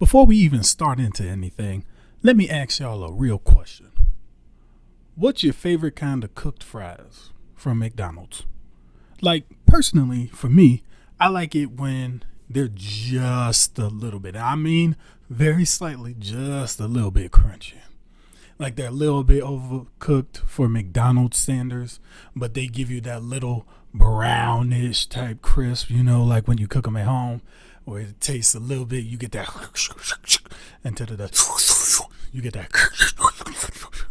Before we even start into anything, let me ask y'all a real question. What's your favorite kind of cooked fries from McDonald's? Like, personally, for me, I like it when they're just a little bit, I mean, very slightly, just a little bit crunchy. Like they're a little bit overcooked for McDonald's standards, but they give you that little brownish type crisp, like when you cook them at home, where it tastes a little bit, you get that, instead of the, you get that,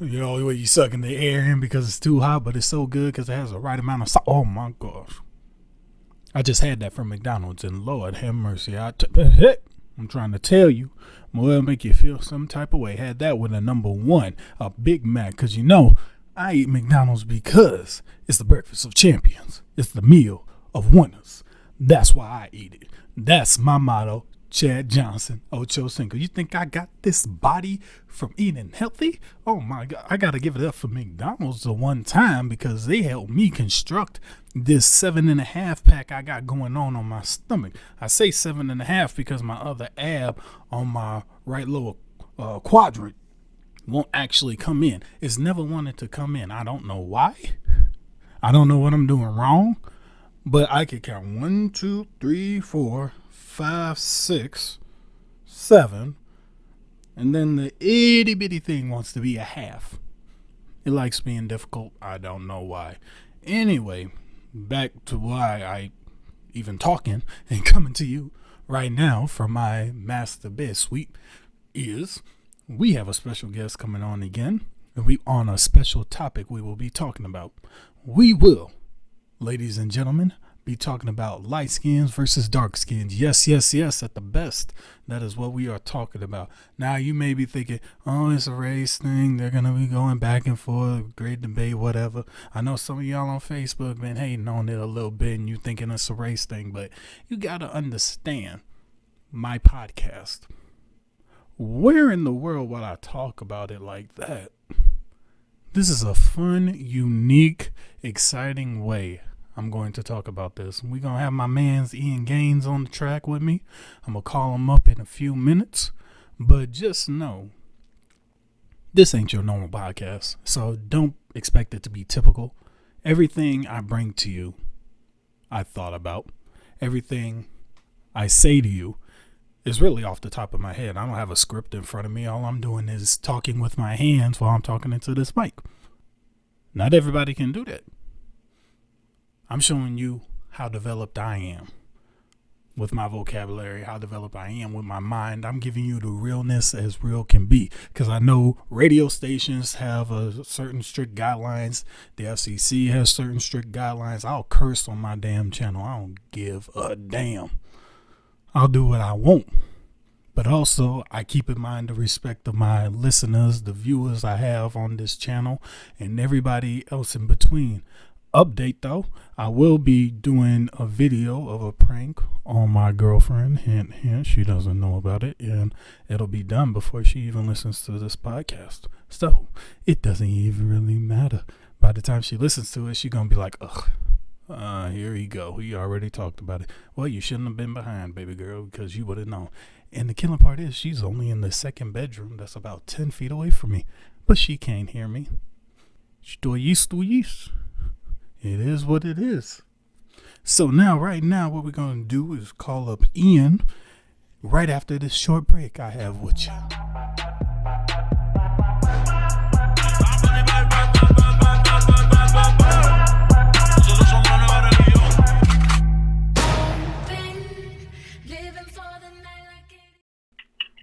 where you sucking the air in because it's too hot, but it's so good because it has the right amount of salt. Oh my gosh. I just had that from McDonald's, and Lord have mercy, I'm trying to tell you, it'll make you feel some type of way. Had that with a number one, a Big Mac, because I eat McDonald's because it's the breakfast of champions. It's the meal of winners. That's why I eat it. That's my motto, Chad Johnson, Ocho Cinco. You think I got this body from eating healthy? Oh my God, I got to give it up for McDonald's the one time because they helped me construct this 7.5 pack I got going on my stomach. I say 7.5 because my other ab on my right lower quadrant won't actually come in. It's never wanted to come in. I don't know why. I don't know what I'm doing wrong, but I can count 1, 2, 3, 4, 5, 6, 7, and then the itty bitty thing wants to be a half. It likes being difficult. I don't know why. Anyway, back to why I even talking and coming to you right now from my master bed suite is we have a special guest coming on again, and we on a special topic we will be talking about. We will, ladies and gentlemen, be talking about light skins versus dark skins. Yes, at the best. That is what we are talking about. Now, you may be thinking, oh, it's a race thing. They're going to be going back and forth. Great debate, whatever. I know some of y'all on Facebook been hating on it a little bit and you thinking it's a race thing, but you got to understand my podcast. Where in the world would I talk about it like that? This is a fun, unique, exciting way I'm going to talk about this. We're going to have my man's Ian Gaines on the track with me. I'm going to call him up in a few minutes. But just know, this ain't your normal podcast. So don't expect it to be typical. Everything I bring to you, I thought about. Everything I say to you is really off the top of my head. I don't have a script in front of me. All I'm doing is talking with my hands while I'm talking into this mic. Not everybody can do that. I'm showing you how developed I am with my vocabulary, how developed I am with my mind. I'm giving you the realness as real can be, because I know radio stations have a certain strict guidelines. The FCC has certain strict guidelines. I'll curse on my damn channel. I don't give a damn. I'll do what I want. But also, I keep in mind the respect of my listeners, the viewers I have on this channel, and everybody else in between. Update though, I will be doing a video of a prank on my girlfriend. Hint, hint, she doesn't know about it, and it'll be done before she even listens to this podcast. So it doesn't even really matter. By the time she listens to it, she's gonna be like, ugh, here he go. He already talked about it. Well, you shouldn't have been behind, baby girl, because you would have known. And the killing part is she's only in the second bedroom that's about 10 feet away from me, but she can't hear me. It is what it is. So right now, what we're going to do is call up Ian right after this short break I have with you.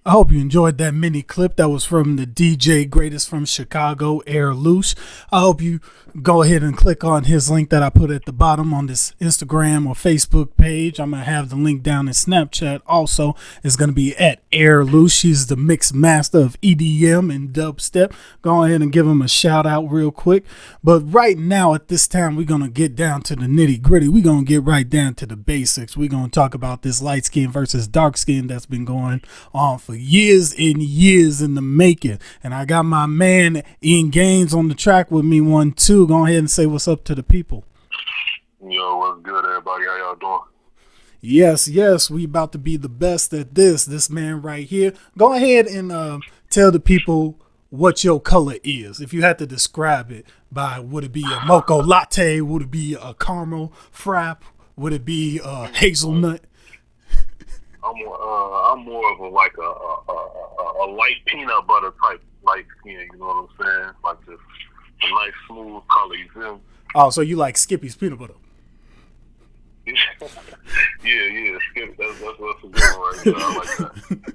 I hope you enjoyed that mini clip that was from the DJ Greatest from Chicago, Air Loose. I hope you go ahead and click on his link that I put at the bottom on this Instagram or Facebook page. I'm going to have the link down in Snapchat also. It's going to be at Air Loose. She's the mix master of EDM and dubstep. Go ahead and give him a shout out real quick. But right now at this time, we're going to get down to the nitty gritty. We're going to get right down to the basics. We're going to talk about this light skin versus dark skin that's been going on for years and years in the making. And I got my man Ian Gaines on the track with me 1-2. Go ahead and say what's up to the people. Yo, what's good, everybody? How y'all doing? Yes, yes, we about to be the best at this. This man right here. Go ahead and tell the people what your color is. If you had to describe it by, would it be a mocha latte? Would it be a caramel frap? Would it be a hazelnut? I'm more of a like a light peanut butter type light skin. You know what I'm saying? Like just a nice smooth color. You feel Oh, so you like Skippy's peanut butter? me? Yeah. Skip. That's a good one right there. I like that.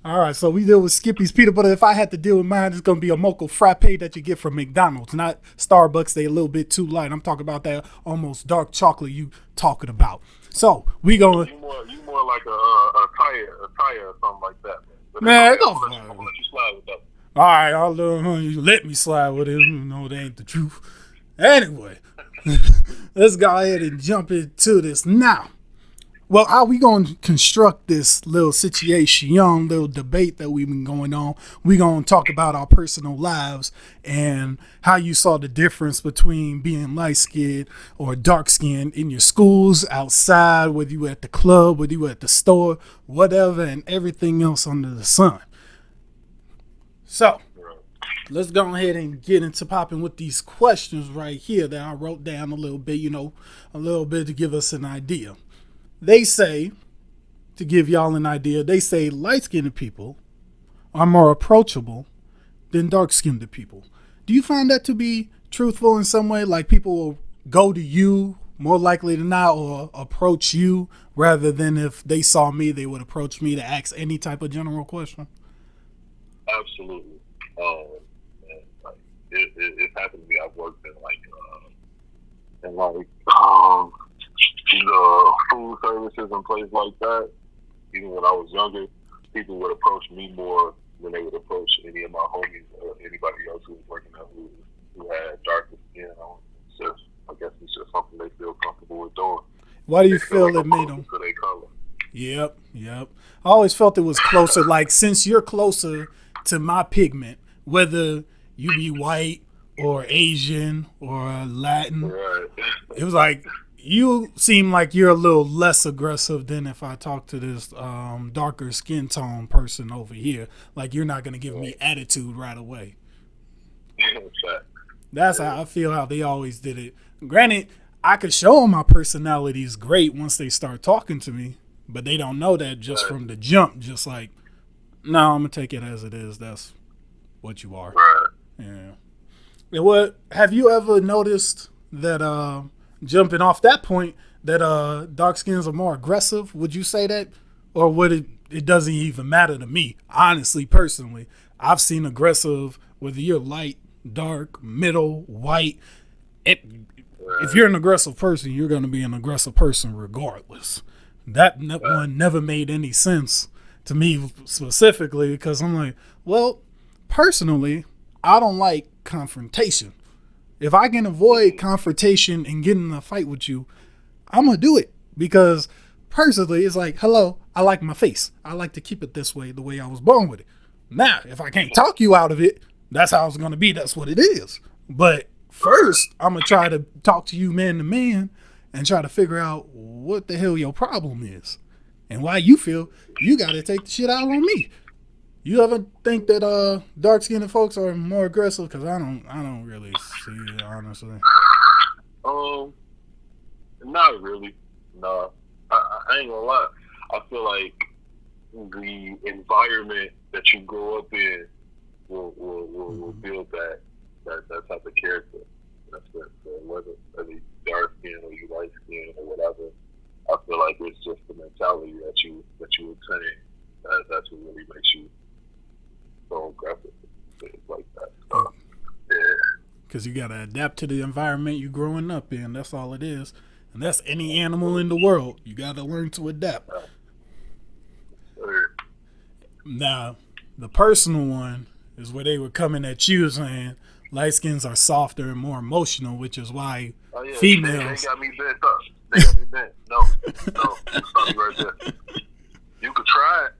All right, so we deal with Skippy's peanut butter. If I had to deal with mine, it's gonna be a mocha frappe that you get from McDonald's, not Starbucks. They a little bit too light. I'm talking about that almost dark chocolate you talking about. So we gonna You more like a tire or something like that. But it's man, okay. go I'm for gonna let you, I'm it. gonna let you slide with that. All right, you let me slide with it. You know, that ain't the truth. Anyway, let's go ahead and jump into this now. Well, how we going to construct this little situation, little debate that we've been going on? We going to talk about our personal lives and how you saw the difference between being light skinned or dark skinned in your schools, outside, whether you were at the club, whether you were at the store, whatever, and everything else under the sun. So let's go ahead and get into popping with these questions right here that I wrote down a little bit, a little bit to give us an idea. They say, to give y'all an idea, they say light skinned people are more approachable than dark skinned people. Do you find that to be truthful in some way? Like people will go to you more likely than not or approach you rather than if they saw me, they would approach me to ask any type of general question? Absolutely. And like it happened to me. I've worked in the food services and places like that. Even when I was younger, people would approach me more than they would approach any of my homies or anybody else who was working there who had darker skin on. It's just, I guess it's just something they feel comfortable with doing. Why do They you feel feel like it I'm made closer them? to their color. Yep. I always felt it was closer. Like since you're closer to my pigment, whether you be white or Asian or Latin, Right. it was like you seem like you're a little less aggressive than if I talk to this darker skin tone person over here. Like you're not gonna give me attitude right away. Fact. That's how I feel how they always did it. Granted, I could show them my personality is great once they start talking to me, but they don't know that just Right. from the jump. Just like, no, I'm gonna take it as it is. That's what you are. Right. Yeah. And what have you ever noticed that jumping off that point that dark skins are more aggressive? Would you say that, or would it doesn't even matter to me? Honestly, personally, I've seen aggressive whether you're light, dark, middle, white. It, if you're an aggressive person, you're going to be an aggressive person regardless. One never made any sense to me specifically because I'm like, well, personally, I don't like confrontation. If I can avoid confrontation and get in a fight with you, I'm going to do it because personally, it's like, hello, I like my face. I like to keep it this way, the way I was born with it. Now, if I can't talk you out of it, that's how it's going to be. That's what it is. But first, I'm going to try to talk to you man to man and try to figure out what the hell your problem is and why you feel you got to take the shit out on me. You ever think that dark skinned folks are more aggressive? Because I don't really see it, honestly. Um, Not really. No, I ain't gonna lie. I feel like the environment that you grow up in will build that type of character. That's it. So whether you dark skin or you light skin or whatever, I feel like it's just the mentality that you attain. That's what really makes you so aggressive. Things like that. So, yeah. Because you got to adapt to the environment you're growing up in. That's all it is. And that's any animal in the world. You got to learn to adapt. Now, the personal one is where they were coming at you saying light skins are softer and more emotional, which is why females. They got me bent up. They got me bent. No. Stop me right there. You could try it.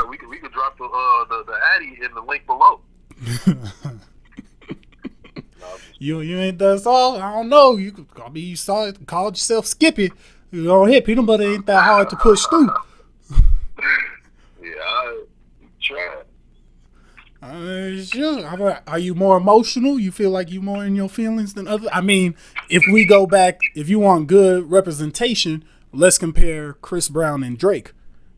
We could drop the Addy in the link below. You ain't done all. I don't know. You could called yourself Skippy. You know, hey, peanut butter ain't that hard to push through. Yeah, I try. Sure. Are you more emotional? You feel like you more in your feelings than others? I mean, if we go back, if you want good representation, let's compare Chris Brown and Drake.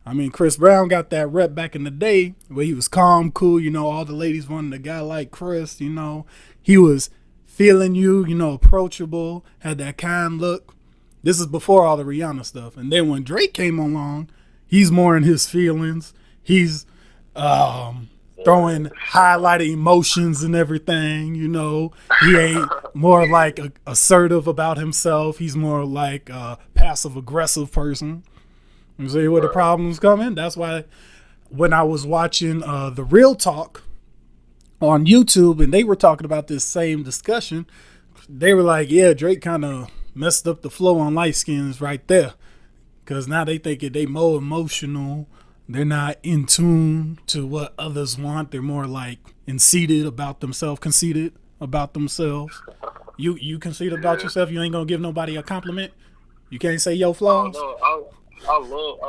I mean, Chris Brown got that rep back in the day where he was calm, cool. You know, all the ladies wanted a guy like Chris. You know, he was feeling you. You know, approachable, had that kind look. This is before all the Rihanna stuff. And then when Drake came along, he's more in his feelings. He's throwing highlighted emotions and everything. You know, he ain't more like assertive about himself. He's more like a passive aggressive person. You see where the problems come in? That's why when I was watching the Real Talk on YouTube and they were talking about this same discussion, they were like, yeah, Drake kind of messed up the flow on light skins right there. Because now they think they more emotional. They're not in tune to what others want. They're more like conceited about themselves. You conceited about yourself? You ain't going to give nobody a compliment? You can't say your Oh flaws? no, I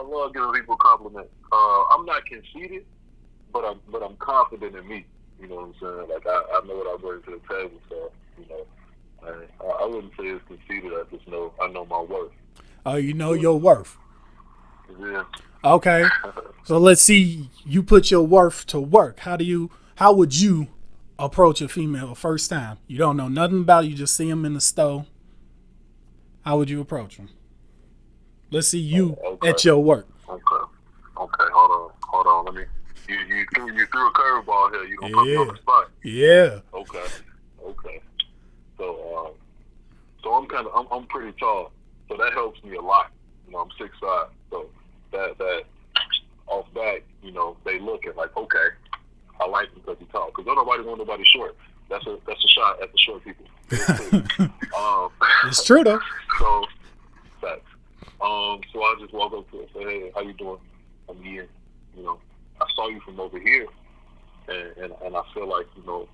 love giving people compliments. I'm not conceited, but I'm confident in me. You know what I'm saying? Like I know what I bring to the table. So you know, I wouldn't say it's conceited. I know my worth. You know your worth. Yeah. Okay. So let's see you put your worth to work. How would you approach a female first time? You don't know nothing about it, you just see them in the store. How would you approach them? Let's see you Okay. at your work. Okay. Okay. Hold on. Let me. You threw a curveball here. You gonna put me on the spot? Yeah. Okay. Okay. So I'm pretty tall, so that helps me a lot. You know, I'm 6'5", so that off back, you know, they looking like, okay, I like him because he's tall. Because don't nobody want nobody short. That's a shot at the short people. It's true though. So facts. So I just walk up to her and say, hey, how you doing? I'm here. You know, I saw you from over here, and I feel like, you know,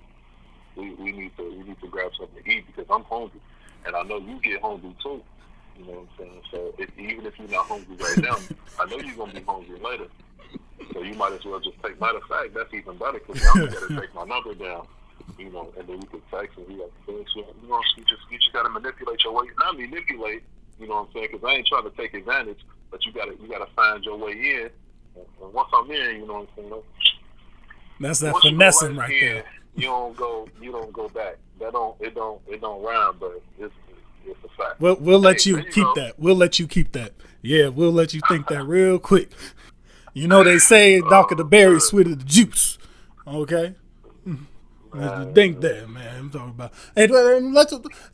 we need to grab something to eat because I'm hungry, and I know you get hungry too. You know what I'm saying? So even if you're not hungry right now, I know you're gonna be hungry later. So you might as well just take. Matter of fact, that's even better because now you gotta take my number down. You know, and then we could text and be like, you know, you just gotta manipulate your way. Not manipulate. You know what I'm saying? Because I ain't trying to take advantage, but you gotta find your way in. And once I'm in, you know what I'm saying? That's that Once finessing you go right in, there. you don't go back. It don't rhyme, but it's a fact. We'll let you There you keep go. that. We'll let you keep that. Yeah, we'll let you think that real quick. You know they say darker the berry, Good. sweeter the juice. Okay? Let you think that, man. I'm talking about. And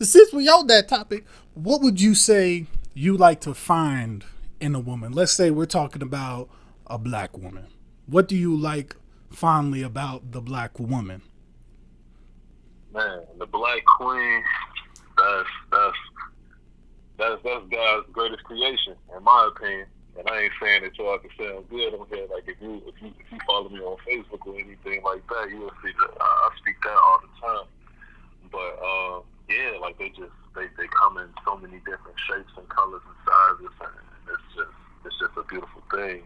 since we on that topic, what would you say you like to find in a woman? Let's say we're talking about a black woman. What do you like fondly about the black woman? Man, the Black Queen, that's God's greatest creation, in my opinion. And I ain't saying it so I can sound good on here. Like if you follow me on Facebook or anything like that, you'll see that I speak that all the time. But yeah, like they come in so many different shapes and colors and sizes, and it's just a beautiful thing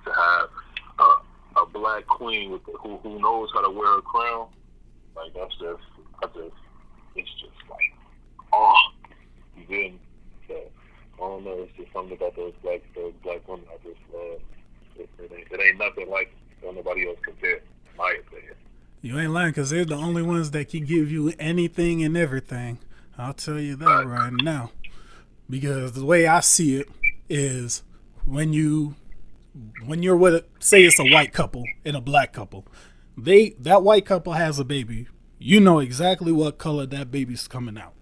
to have a black queen who knows how to wear a crown. Like it's just like, oh, you feel me? So I don't know, it's just something about those black women I just love. It ain't nothing like it. Don't nobody else compare, in my opinion. You ain't lying because they're the only ones that can give you anything and everything. I'll tell you that right now. Because the way I see it is when you're with say it's a white couple and a black couple, that white couple has a baby. You know exactly what color that baby's coming out.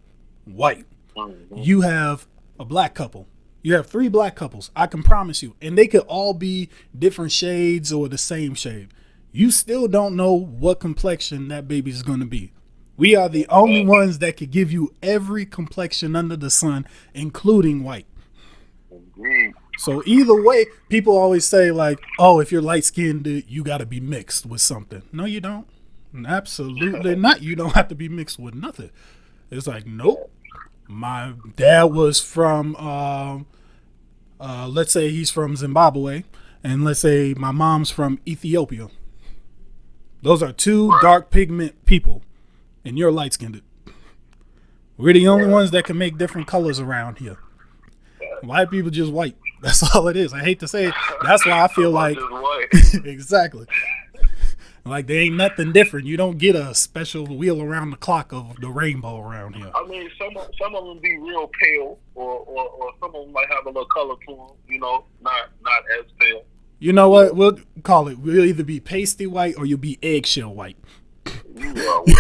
White. Mm-hmm. You have a black couple. You have 3 black couples. I can promise you. And they could all be different shades or the same shade. You still don't know what complexion that baby's going to be. We are the only ones that could give you every complexion under the sun, including white. Indeed. So either way, people always say like, oh, if you're light skinned, you got to be mixed with something. No, you don't. Absolutely not. You don't have to be mixed with nothing. It's like, nope. My dad was from Let's say he's from Zimbabwe, and let's say my mom's from Ethiopia. Those are two Right. dark pigment people, and you're light skinned. We're the only Right. ones that can make different colors around here. White people just white. That's all it is. I hate to say it. That's why I feel like Just white. exactly. Like there ain't nothing different. You don't get a special wheel around the clock of the rainbow around here. I mean, some of them be real pale, or some of them might have a little color to them. You know, not as pale. You know what? We'll call it. We'll either be pasty white or you'll be eggshell white. You are well, man.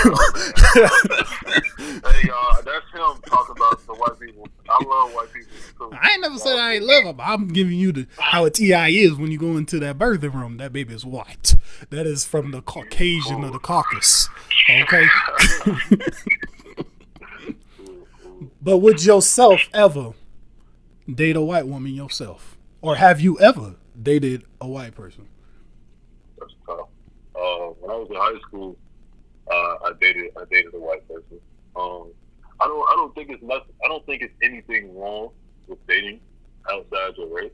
Hey, that's him talking about the white people. I love white people too. I ain't never said I ain't love them. I'm giving you the how a TI is when you go into that birthing room. That baby is white. That is from the Caucasian of the Caucasus. Okay. But would yourself ever date a white woman yourself, or have you ever dated a white person? That's tough. When I was in high school, I dated a white person. I don't think it's nothing. I don't think it's anything wrong with dating outside your race.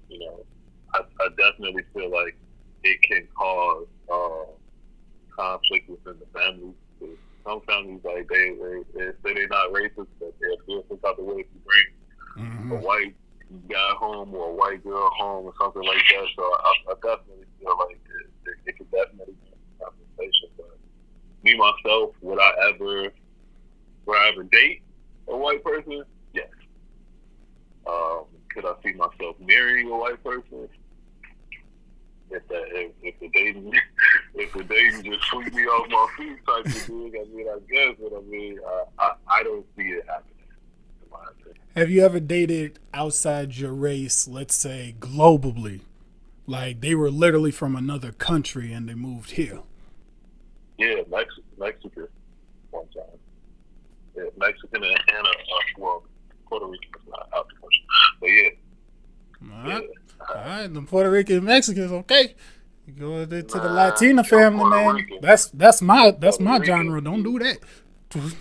You know, I definitely feel like it can cause conflict within the family. Some families, like they say they're not racist, but they'll feel some type of way if you bring a white guy home or a white girl home or something like that. So I definitely feel like it could definitely be a conversation. But me myself, would I ever date a white person? Yes. Could I see myself marrying a white person? If the dating just sweep me off my feet type of thing, I mean, I guess, but I mean, I don't see it happening, in my opinion. Have you ever dated outside your race, let's say globally? Like they were literally from another country and they moved here. Yeah, Mexican one time. Yeah, Mexican and well, Puerto Rican is not out the question. But yeah. All right. Yeah. All right, the Puerto Rican and Mexicans, okay. You go to the Nah, Latina family, Puerto man. Rican. That's my Puerto Rican. genre. Don't do that. Listen,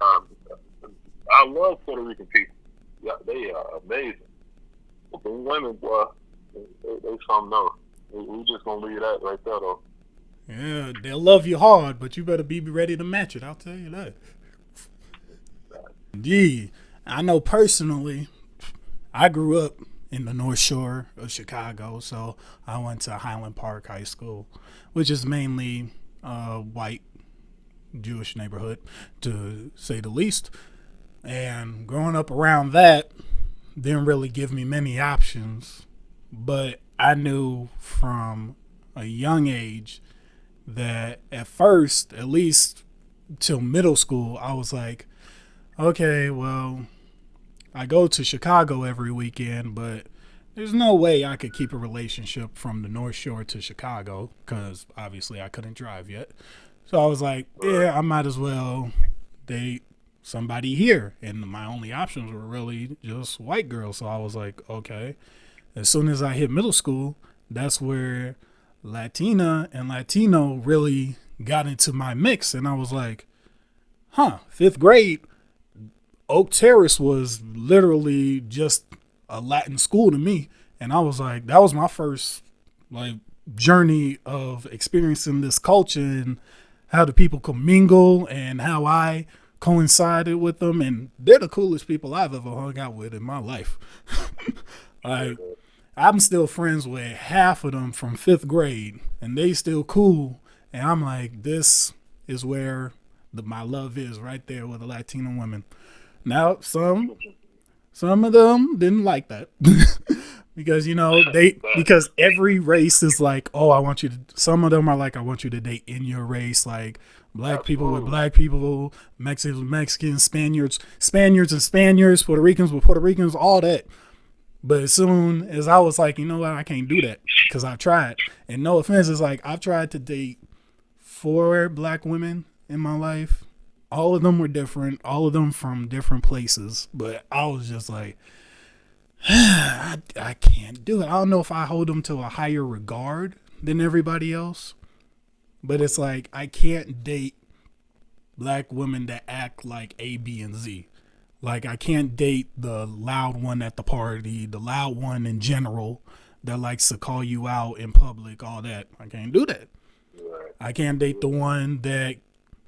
I love Puerto Rican people. Yeah, they are amazing. But the women, boy, they something else. We just gonna leave that right there, though. Yeah, they'll love you hard, but you better be ready to match it. I'll tell you that. Yeah, I know personally. I grew up in the North Shore of Chicago, so I went to Highland Park High School, which is mainly white Jewish neighborhood, to say the least. And growing up around that didn't really give me many options, but I knew from a young age that at first, at least till middle school, I was like, okay, well, I go to Chicago every weekend, but there's no way I could keep a relationship from the North Shore to Chicago because obviously I couldn't drive yet. So I was like, yeah, I might as well date somebody here. And my only options were really just white girls. So I was like, okay. As soon as I hit middle school, that's where Latina and Latino really got into my mix. And I was like, fifth grade, Oak Terrace was literally just a Latin school to me. And I was like, that was my first like journey of experiencing this culture and how the people commingle and how I coincided with them. And they're the coolest people I've ever hung out with in my life. Like, I'm still friends with half of them from fifth grade and they still cool. And I'm like, this is where my love is, right there with the Latino women. Now, some of them didn't like that because, because every race is like, oh, I want you to, some of them are like, I want you to date in your race, like black people with black people, Mexicans with Mexicans, Spaniards and Spaniards, Puerto Ricans with Puerto Ricans, all that. But as soon as I was like, you know what, I can't do that because I've tried. And no offense, it's like I've tried to date 4 black women in my life. All of them were different, all of them from different places. But I was just like, I can't do it. I don't know if I hold them to a higher regard than everybody else. But it's like I can't date black women that act like A, B, and Z. Like I can't date the loud one at the party, the loud one in general that likes to call you out in public, all that. I can't do that. Right. I can't date the one that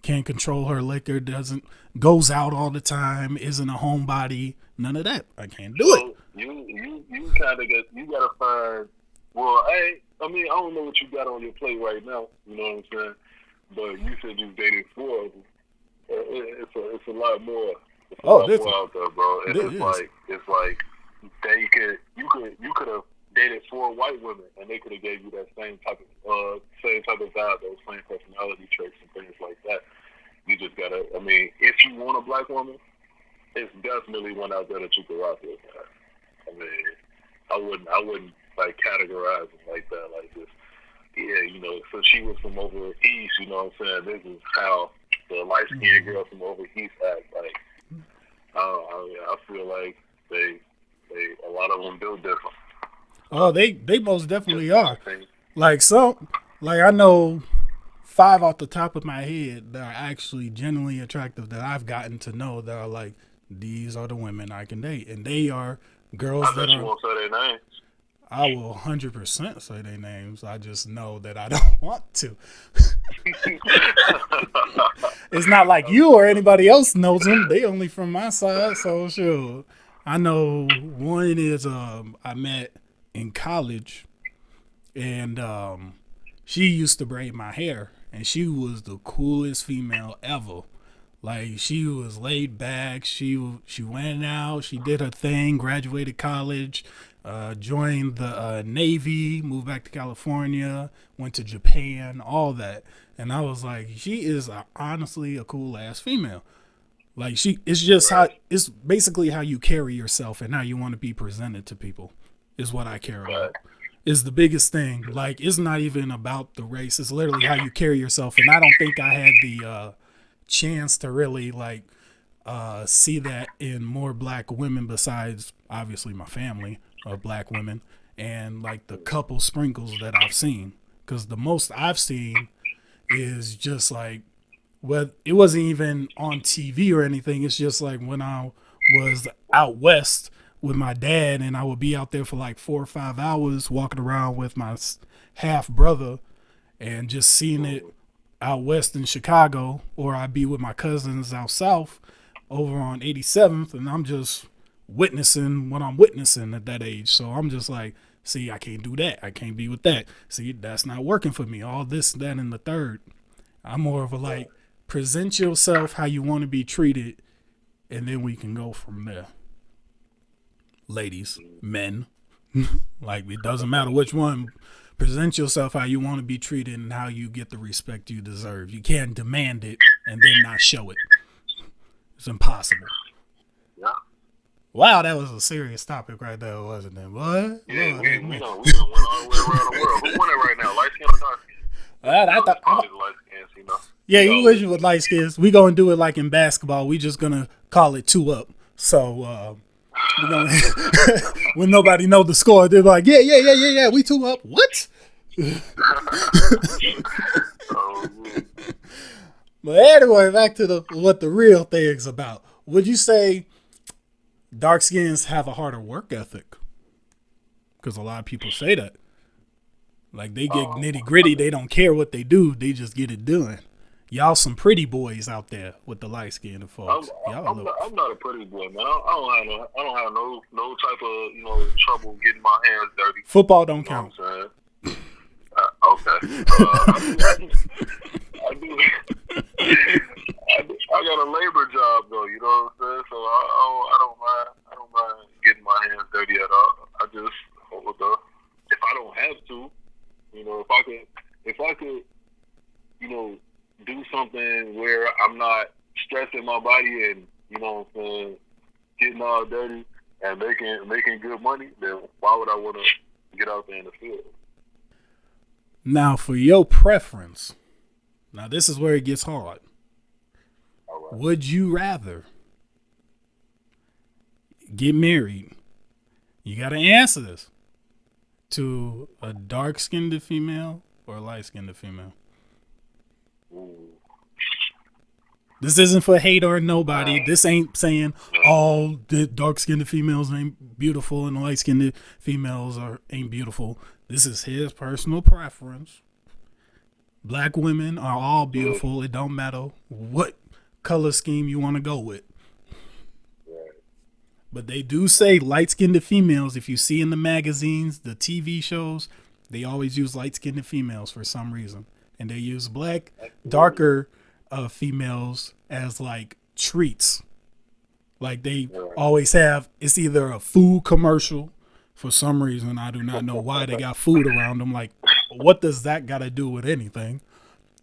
can't control her liquor, doesn't goes out all the time, isn't a homebody, none of that. I can't do it. So you kind of gotta find. Well, I mean I don't know what you got on your plate right now. You know what I'm saying? But you said you dated four of them. It's a lot more. It's a lot more out there, bro. And it's like you could have dated four white women and they could have gave you that same type of vibe, those same personality traits and things like that. You just gotta. I mean, if you want a black woman, it's definitely one out there that you could rock with. I mean, I wouldn't like categorize it like that. Like this, yeah, so she was from over east. You know what I'm saying? This is how the light skinned girl from over east act. Like, I feel like they a lot of them build different. Oh, they most definitely are. Like I know 5 off the top of my head that are actually genuinely attractive that I've gotten to know that are like, these are the women I can date, and they are girls I bet you won't say their names. I will 100% say their names. I just know that I don't want to. It's not like you or anybody else knows them. They only from my side, so sure. I know one is I met in college, and she used to braid my hair, and she was the coolest female ever. Like she was laid back. She went out. She did her thing. Graduated college. Joined the Navy. Moved back to California. Went to Japan. All that. And I was like, she is honestly a cool ass female. Like it's just it's basically how you carry yourself and how you want to be presented to people. Is what I care about. Is the biggest thing. Like it's not even about the race. It's literally how you carry yourself. And I don't think I had the chance to really like see that in more black women besides obviously my family of black women and like the couple sprinkles that I've seen, because the most I've seen is just like, well, it wasn't even on TV or anything. It's just like when I was out west with my dad and I would be out there for like 4 or 5 hours walking around with my half brother and just seeing it out west in Chicago, or I'd be with my cousins out south over on 87th, and I'm just witnessing what I'm witnessing at that age. So I'm just like, see, I can't do that. I can't be with that. See, that's not working for me. All this, that, and the third. I'm more of a like, present yourself how you want to be treated, and then we can go from there. Ladies, men, like it doesn't matter which one. Present yourself how you want to be treated and how you get the respect you deserve. You can't demand it and then not show it. It's impossible. Yeah. Wow, that was a serious topic right there, wasn't it? What? Yeah, we done went all the way around the world. Who won it right now? Light skin or dark skin? I thought light skins, Yeah, you wish you with light skins. We gonna do it like in basketball. We just gonna call it 2-up. So we're gonna when nobody know the score, they're like, yeah, we 2-up. What? But anyway, back to what the real thing's about. Would you say dark skins have a harder work ethic? Because a lot of people say that. Like they get nitty gritty. They don't care what they do. They just get it done. Y'all some pretty boys out there with the light skinned folks. I'm not a pretty boy, man. I don't have no type of trouble getting my hands dirty. Football don't count. What I'm saying? Okay. I got a labor job though. You know what I'm saying? So I don't mind getting my hands dirty at all. I just if I don't have to, if I could, do something where I'm not stressing my body and getting all dirty and making good money, then why would I want to get out there in the field? Now, for your preference, now this is where it gets hard. All right. Would you rather get married? You got to answer this. To a dark-skinned female or a light-skinned female? Ooh. This isn't for hate or nobody. This ain't saying No, all the dark skinned females ain't beautiful and the light skinned females ain't beautiful. This is his personal preference. Black women are all yeah, beautiful. It don't matter what color scheme you want to go with. right. But they do say light skinned females, if you see in the magazines, the TV shows, they always use light skinned females for some reason. And they use black, Absolutely. darker females as like treats. Like they Right. always have, it's either a food commercial for some reason. I do not know why they got food around them. Like, what does that got to do with anything?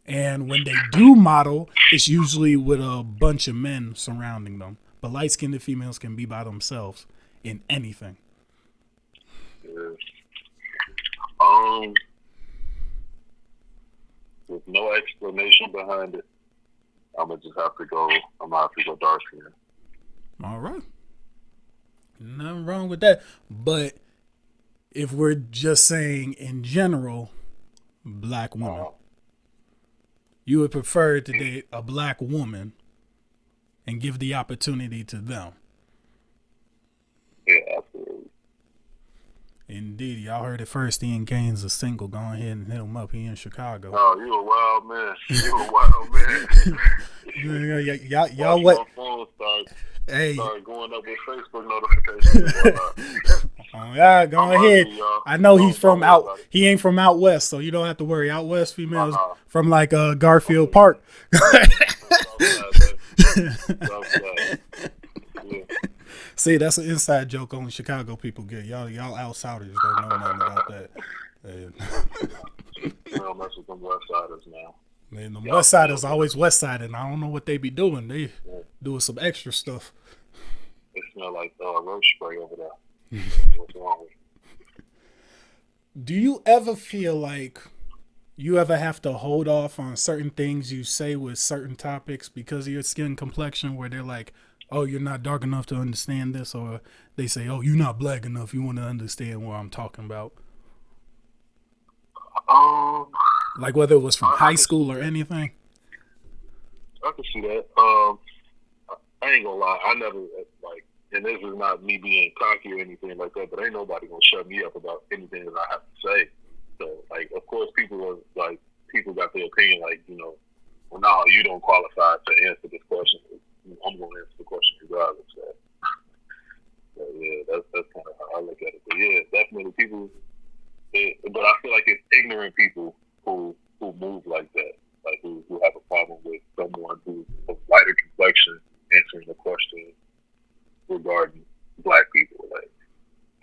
And when they do model, it's usually with a bunch of men surrounding them. But light skinned females can be by themselves in anything. Yeah. Um, with no explanation behind it, I'm gonna just have to go. I'm gonna have to go dark skin. All right. Nothing wrong with that. But if we're just saying in general, black women, Uh, you would prefer to date a black woman and give the opportunity to them. yeah, absolutely. Indeed, y'all heard it first. Ian Gaines is single. Go ahead and hit him up. He in Chicago. No, you a wild man. You a wild man. Y'all Watch what? my phone Hey, start going up with Facebook notifications and whatnot. oh, yeah, I'm go ahead. ugly, y'all. I know he's Don't from worry out. about it. He ain't from out west, so you don't have to worry. Out west females Uh-uh. from like Garfield Okay. Park. Southside, baby. Southside. Yeah. See, that's an inside joke only Chicago people get. Y'all outsiders don't know nothing about that. And, We don't mess with them West Siders now. man, the Y'all west side feel is good. always west side, and I don't know what they be doing. They Yeah. doing some extra stuff. It smell like roach spray over there. What's wrong with it? Do you ever feel like you ever have to hold off on certain things you say with certain topics because of your skin complexion, where they're like, oh, you're not dark enough to understand this, or they say, oh, you're not black enough, you want to understand what I'm talking about? Um, Like whether it was from I high can see school or that. anything? I can see that. I ain't gonna lie. I never like, and this is not me being cocky or anything like that, but ain't nobody gonna shut me up about anything that I have to say. So, like, of course, people got their opinion. Like, well, no, you don't qualify to answer this question. I'm gonna answer the question regardless. So yeah, that's kind of how I look at it. But yeah, definitely people. But I feel like it's ignorant people who move like that, like who have a problem with someone who's of lighter complexion answering the question regarding black people. Like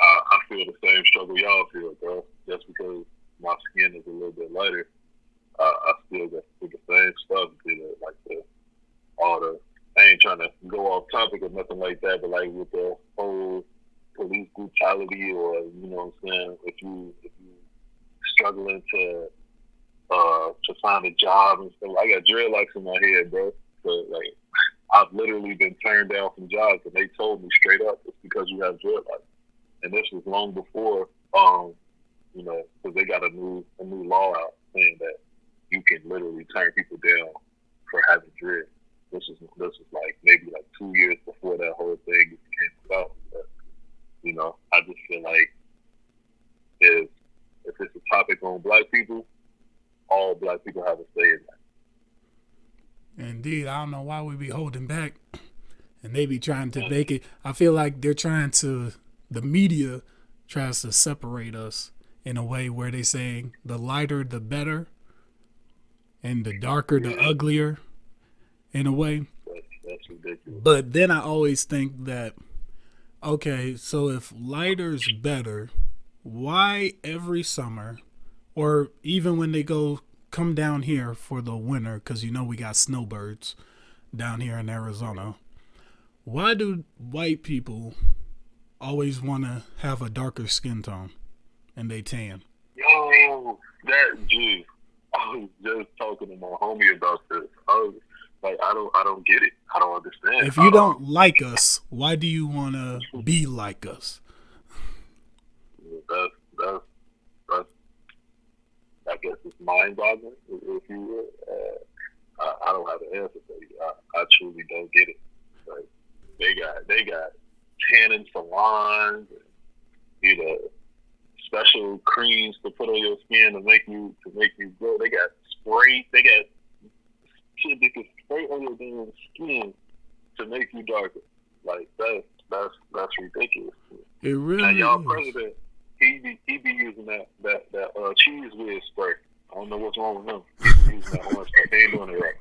I feel the same struggle y'all feel, bro. Just because my skin is a little bit lighter, I still got the same stuff. Like all the I ain't trying to go off topic or nothing like that, but like with the whole police brutality, or what I'm saying, if you struggling to find a job and stuff. I got dreadlocks in my head, bro. So like I've literally been turned down from jobs, and they told me straight up it's because you have dreadlocks. And this was long before, because they got a new law out saying that you can literally turn people down for having dread. This is like maybe like 2 years before that whole thing came about. But, I just feel like if it's a topic on black people, all black people have a say in that. Indeed, I don't know why we be holding back, and they be trying to make it. I feel like they're trying to. The media tries to separate us in a way where they saying the lighter the better, and the darker the Yeah, uglier. In a way, that's ridiculous. but then I always think that okay, so if lighter's better, why every summer, or even when they go come down here for the winter, because we got snowbirds down here in Arizona. Why do white people always want to have a darker skin tone and they tan? Yo, I was just talking to my homie about this. I was like, I don't get it. I don't understand. If you don't like us, why do you want to be like us? That's I guess it's mind-boggling, if you will. I don't have an answer for you. I truly don't get it. Like they got tanning salons, and, you know, special creams to put on your skin to make you glow. They got spray. They got shit that can spray on your damn skin to make you darker. Like that's ridiculous. It Now really y'all is. president, he be using that cheese whiz spray. I don't know what's wrong with him. He be using that orange stuff. They ain't doing it right.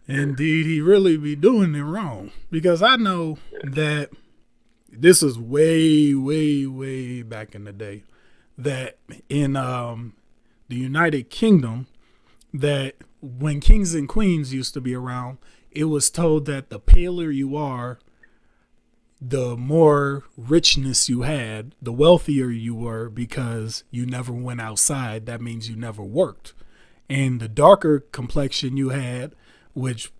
Indeed, he really be doing it wrong. Because I know that this is way, way, way back in the day. That in the United Kingdom, that when kings and queens used to be around, it was told that the paler you are, the more richness you had, the wealthier you were because you never went outside. That means you never worked. And the darker complexion you had, which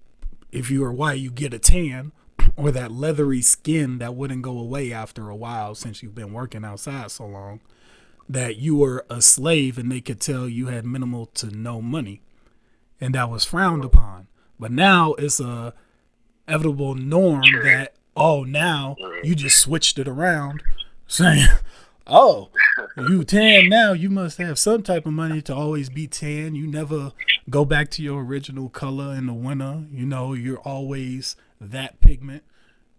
if you were white, you get a tan or that leathery skin that wouldn't go away after a while since you've been working outside so long, that you were a slave and they could tell you had minimal to no money. And that was frowned upon. But now it's a inevitable norm that, oh, now you just switched it around saying, oh, you tan now, you must have some type of money to always be tan. You never go back to your original color in the winter. You know, you're always that pigment.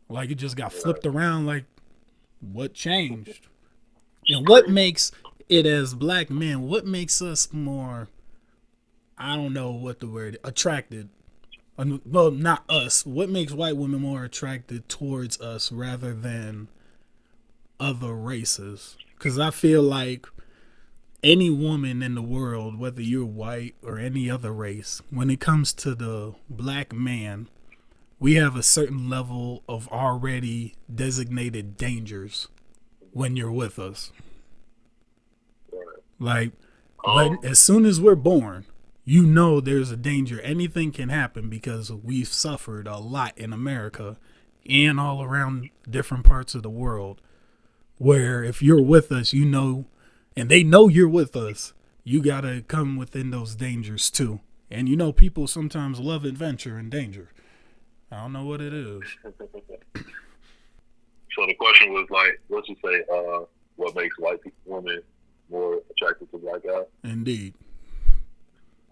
Like it just got flipped around. Like what changed? And what makes it as black men, what makes us more, I don't know what the word, attracted? Well, not us. What makes white women more attracted towards us rather than other races? Because I feel like any woman in the world, whether you're white or any other race, when it comes to the black man, we have a certain level of already designated dangers when you're with us. Like, as soon as we're born, you know there's a danger. Anything can happen because we've suffered a lot in America and all around different parts of the world. Where if you're with us, you know, and they know you're with us, you got to come within those dangers too. And you know, people sometimes love adventure and danger. I don't know what it is. So the question was like, what you say? What makes white women more attracted to black guys? Indeed.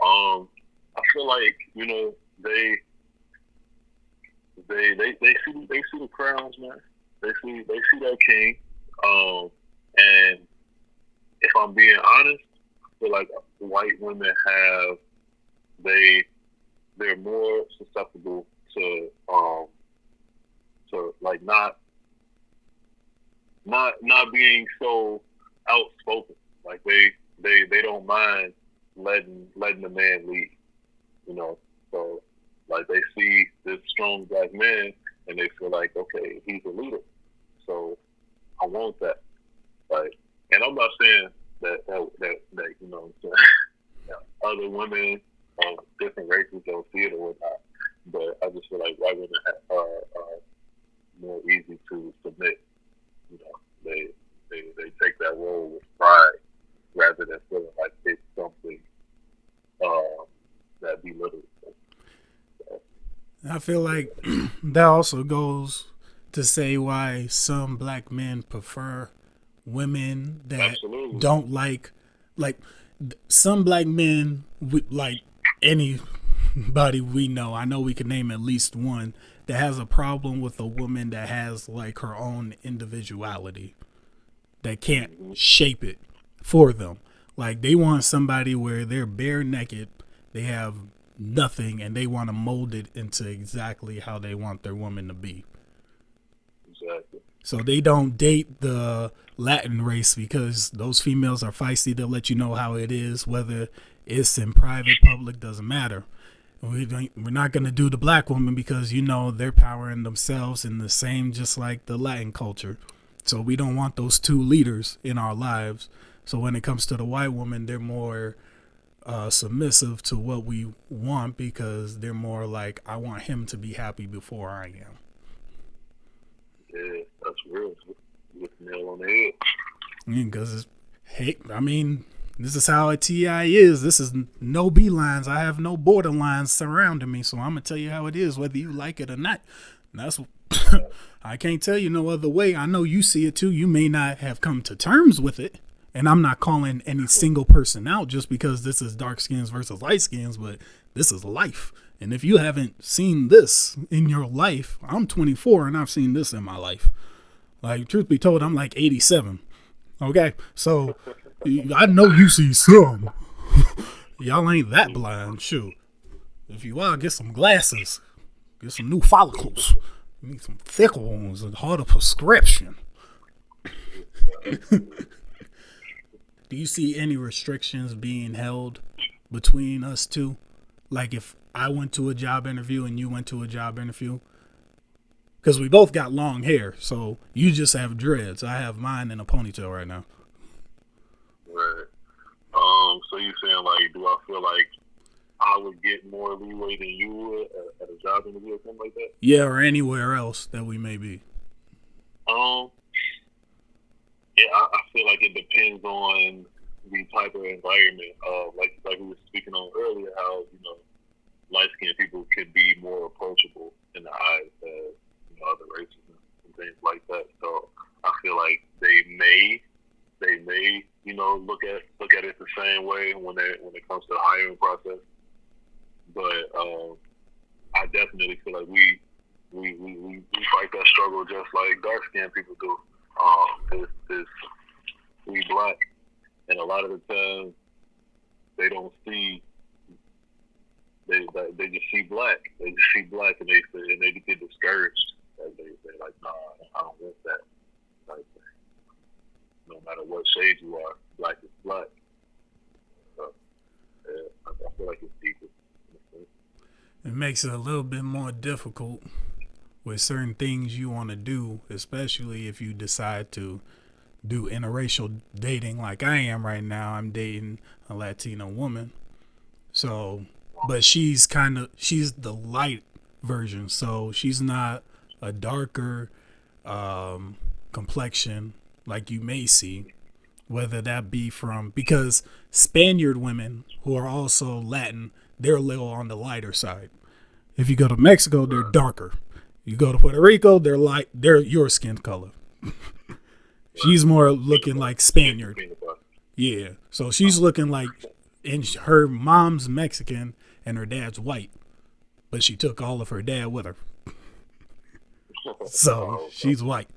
I feel like, you know, they see the crowns, man. They see that king. And if I'm being honest, I feel like white women they're more susceptible to like not being so outspoken. Like they don't mind letting the man lead, you know. So like they see this strong black man and they feel like, okay, he's a leader. So I want that. Like, and I'm not saying that you know other women of different races don't see it or whatnot, but I just feel like white women are more easy to submit. You know, they take that role with pride rather than feeling like it's something that belittles them. So, I feel like that also goes to say why some black men prefer women that absolutely. don't like some black men like anybody we know. I know we can name at least one that has a problem with a woman that has like her own individuality that can't shape it for them. Like they want somebody where they're bare naked, they have nothing, and they want to mold it into exactly how they want their woman to be. Exactly. So they don't date the Latin race because those females are feisty. They'll let you know how it is, whether it's in private, public, doesn't matter. We're not going to do the black woman because, you know, they're powering themselves in the same, just like the Latin culture. So we don't want those two leaders in our lives. So when it comes to the white woman, they're more submissive to what we want because they're more like, I want him to be happy before I am. Yeah, that's real. You hit the nail on the head. Because I mean, This is how a TI is. This is no B lines. I have no borderlines surrounding me. So I'm gonna tell you how it is, whether you like it or not. And that's I can't tell you no other way. I know you see it too. You may not have come to terms with it. And I'm not calling any single person out just because this is dark skins versus light skins, but this is life. And if you haven't seen this in your life, I'm 24 and I've seen this in my life. Like, truth be told, I'm like 87. Okay, so I know you see some. Y'all ain't that blind. Shoot. If you are, get some glasses. Get some new follicles. You need some thick ones and harder prescription. Do you see any restrictions being held between us two? Like if I went to a job interview and you went to a job interview? Because we both got long hair, so you just have dreads. I have mine in a ponytail right now. Right. So you saying like, do I feel like I would get more leeway than you would at a job interview or something like that? Yeah, or anywhere else that we may be. Yeah, I feel like it depends on the type of environment. Like we were speaking on earlier, how light skinned people could be more approachable in the eyes of other races and things like that. So I feel like they may look at it the same way when it comes to the hiring process. But I definitely feel like we fight that struggle just like dark skinned people do. We black, and a lot of the time they don't see. They just see black. They just see black, and they get discouraged. They say like, nah, I don't want that. Like, no matter what shade you are, black is black. So, yeah, I feel like it's deeper. It makes it a little bit more difficult with certain things you want to do, especially if you decide to do interracial dating like I am right now. I'm dating a Latino woman. So, but she's the light version. So she's not a darker complexion like you may see, whether that be because Spaniard women who are also Latin, they're a little on the lighter side. If you go to Mexico, they're darker. You go to Puerto Rico, they're light. They're your skin color. She's more looking like Spaniard. Yeah. So she's looking like, and her mom's Mexican and her dad's white, but she took all of her dad with her. So she's white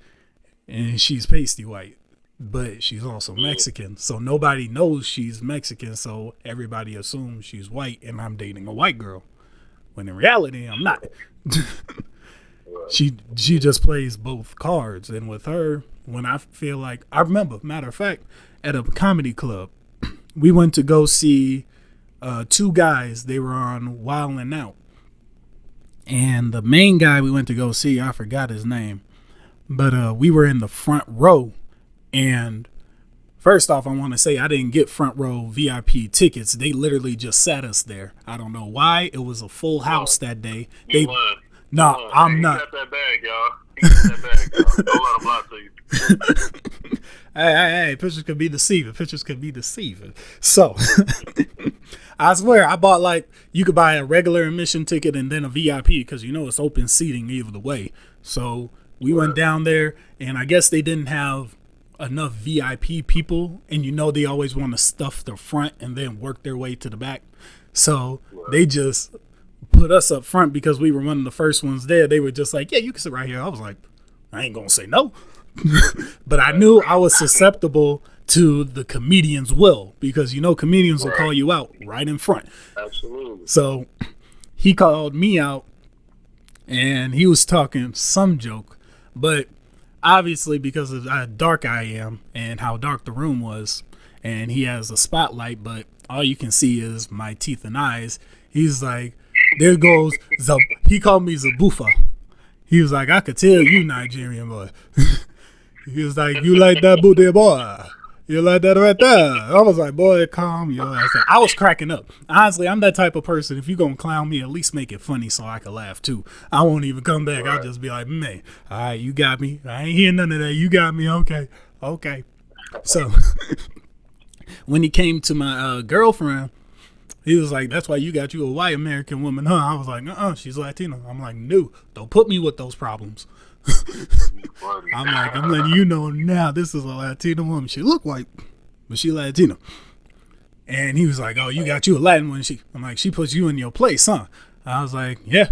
and she's pasty white, but she's also Mexican. So nobody knows she's Mexican. So everybody assumes she's white and I'm dating a white girl, when in reality, I'm not. She just plays both cards. And with her, when I feel like, I remember, matter of fact, at a comedy club, we went to go see two guys. They were on Wildin' Out. And the main guy we went to go see, I forgot his name. But we were in the front row. And first off, I want to say I didn't get front row VIP tickets. They literally just sat us there. I don't know why. It was a full house that day. No, I'm not. He got that bag, y'all. He got that bag, y'all. Don't let him lie to you. Hey, pictures could be deceiving. So, I swear, I bought you could buy a regular admission ticket and then a VIP because it's open seating either way. So, we went down there, and I guess they didn't have enough VIP people, and they always want to stuff the front and then work their way to the back. So, they just put us up front because we were one of the first ones there. They were just like, yeah, you can sit right here. I was like, I ain't gonna say no. But I knew I was susceptible to the comedian's will because comedians will call you out right in front. Absolutely. So he called me out and he was talking some joke, but obviously because of how dark I am and how dark the room was, and he has a spotlight, but all you can see is my teeth and eyes. He's like, there goes he called me Zabufa. He was like, I could tell you Nigerian boy. He was like, you like that booty boy? You like that right there? I was like, boy, calm your ass down. I was cracking up. Honestly, I'm that type of person. If you gonna clown me, at least make it funny so I can laugh too. I won't even come back. I'll just be like, man, all right, you got me. I ain't hear none of that. You got me. Okay. So when he came to my girlfriend, he was like, "That's why you got you a white American woman, huh?" I was like, she's Latino. I'm like, no, don't put me with those problems. I'm letting you know now, this is a Latina woman. She look white, but she Latino. And he was like, "Oh, you got you a Latin one." I'm like, "She puts you in your place, huh?" I was like, "Yeah,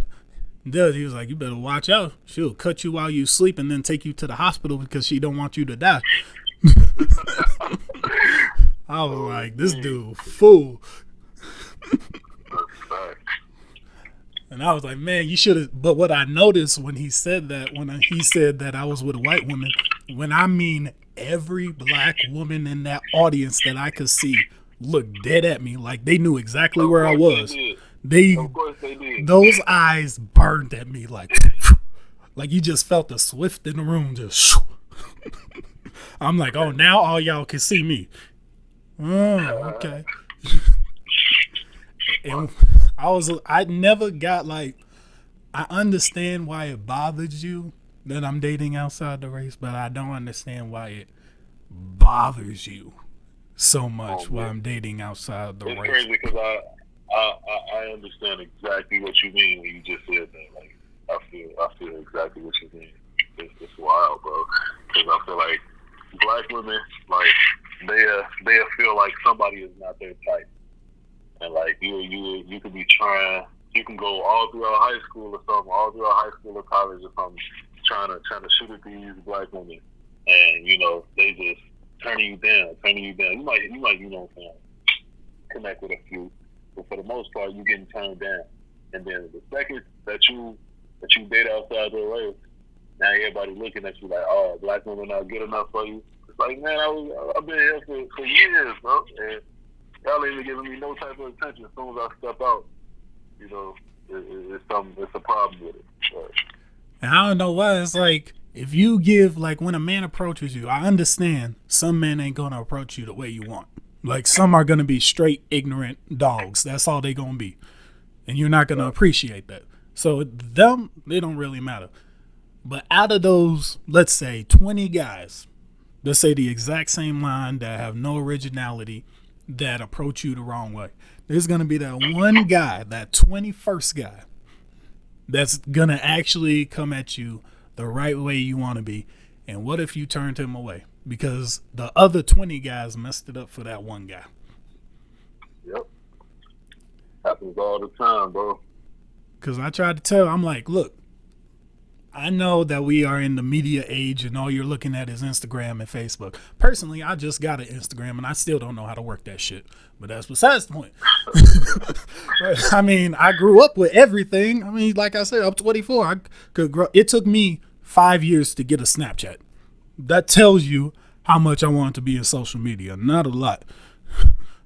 it does." He was like, "You better watch out. She'll cut you while you sleep and then take you to the hospital because she don't want you to die." I was like, "This dude fool." And I was like, "Man, you should have." But what I noticed when he said that, he said that I was with a white woman, when I mean every black woman in that audience that I could see looked dead at me, like they knew exactly where I was. Of course they did. Those eyes burned at me like you just felt the swift in the room. Just, I'm like, oh, now all y'all can see me. Oh, okay. And I never got like, I understand why it bothers you that I'm dating outside the race, but I don't understand why it bothers you so much while I'm dating outside the race. It's crazy because I understand exactly what you mean when you just said that. Like, I feel exactly what you mean. It's wild, bro. Because I feel like black women, like, they feel like somebody is not their type. And like you could be trying, you can go all throughout high school or something, all throughout high school or college or something, trying to shoot at these black women, and they just turning you down. You might connect with a few, but for the most part, you're getting turned down. And then the second that you date outside the race, now everybody looking at you like, oh, black women not good enough for you. It's like, man, I've been here for years, bro, and y'all ain't even giving me no type of attention. As soon as I step out, it's a problem with it. But, and I don't know why. It's like, if you give, like, when a man approaches you, I understand some men ain't gonna approach you the way you want. Like, some are gonna be straight ignorant dogs. That's all they gonna be, and you're not gonna appreciate that. So them, they don't really matter. But out of those, let's say 20 guys that say the exact same line, that have no originality, that approach you the wrong way, there's gonna be that one guy, that 21st guy, that's gonna actually come at you the right way you want to be. And what if you turned him away because the other 20 guys messed it up for that one guy? Yep, happens all the time, bro. Because I tried to tell, I'm like, look, I know that we are in the media age and all you're looking at is Instagram and Facebook. Personally, I just got an Instagram and I still don't know how to work that shit. But that's besides the point. I mean, I grew up with everything. I mean, like I said, I'm 24. I could grow. It took me 5 years to get a Snapchat. That tells you how much I wanted to be in social media. Not a lot.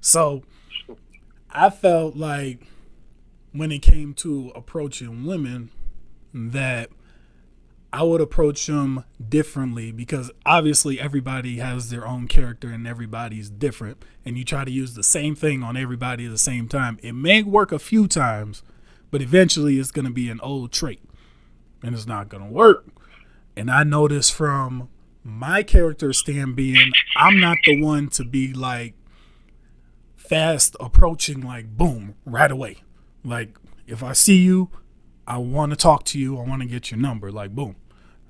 So I felt like when it came to approaching women that I would approach them differently, because obviously everybody has their own character and everybody's different, and you try to use the same thing on everybody at the same time. It may work a few times, but eventually it's going to be an old trait and it's not going to work. And I noticed from my character stand being, I'm not the one to be like fast approaching, like boom, right away. Like if I see you, I want to talk to you. I want to get your number. Like, boom,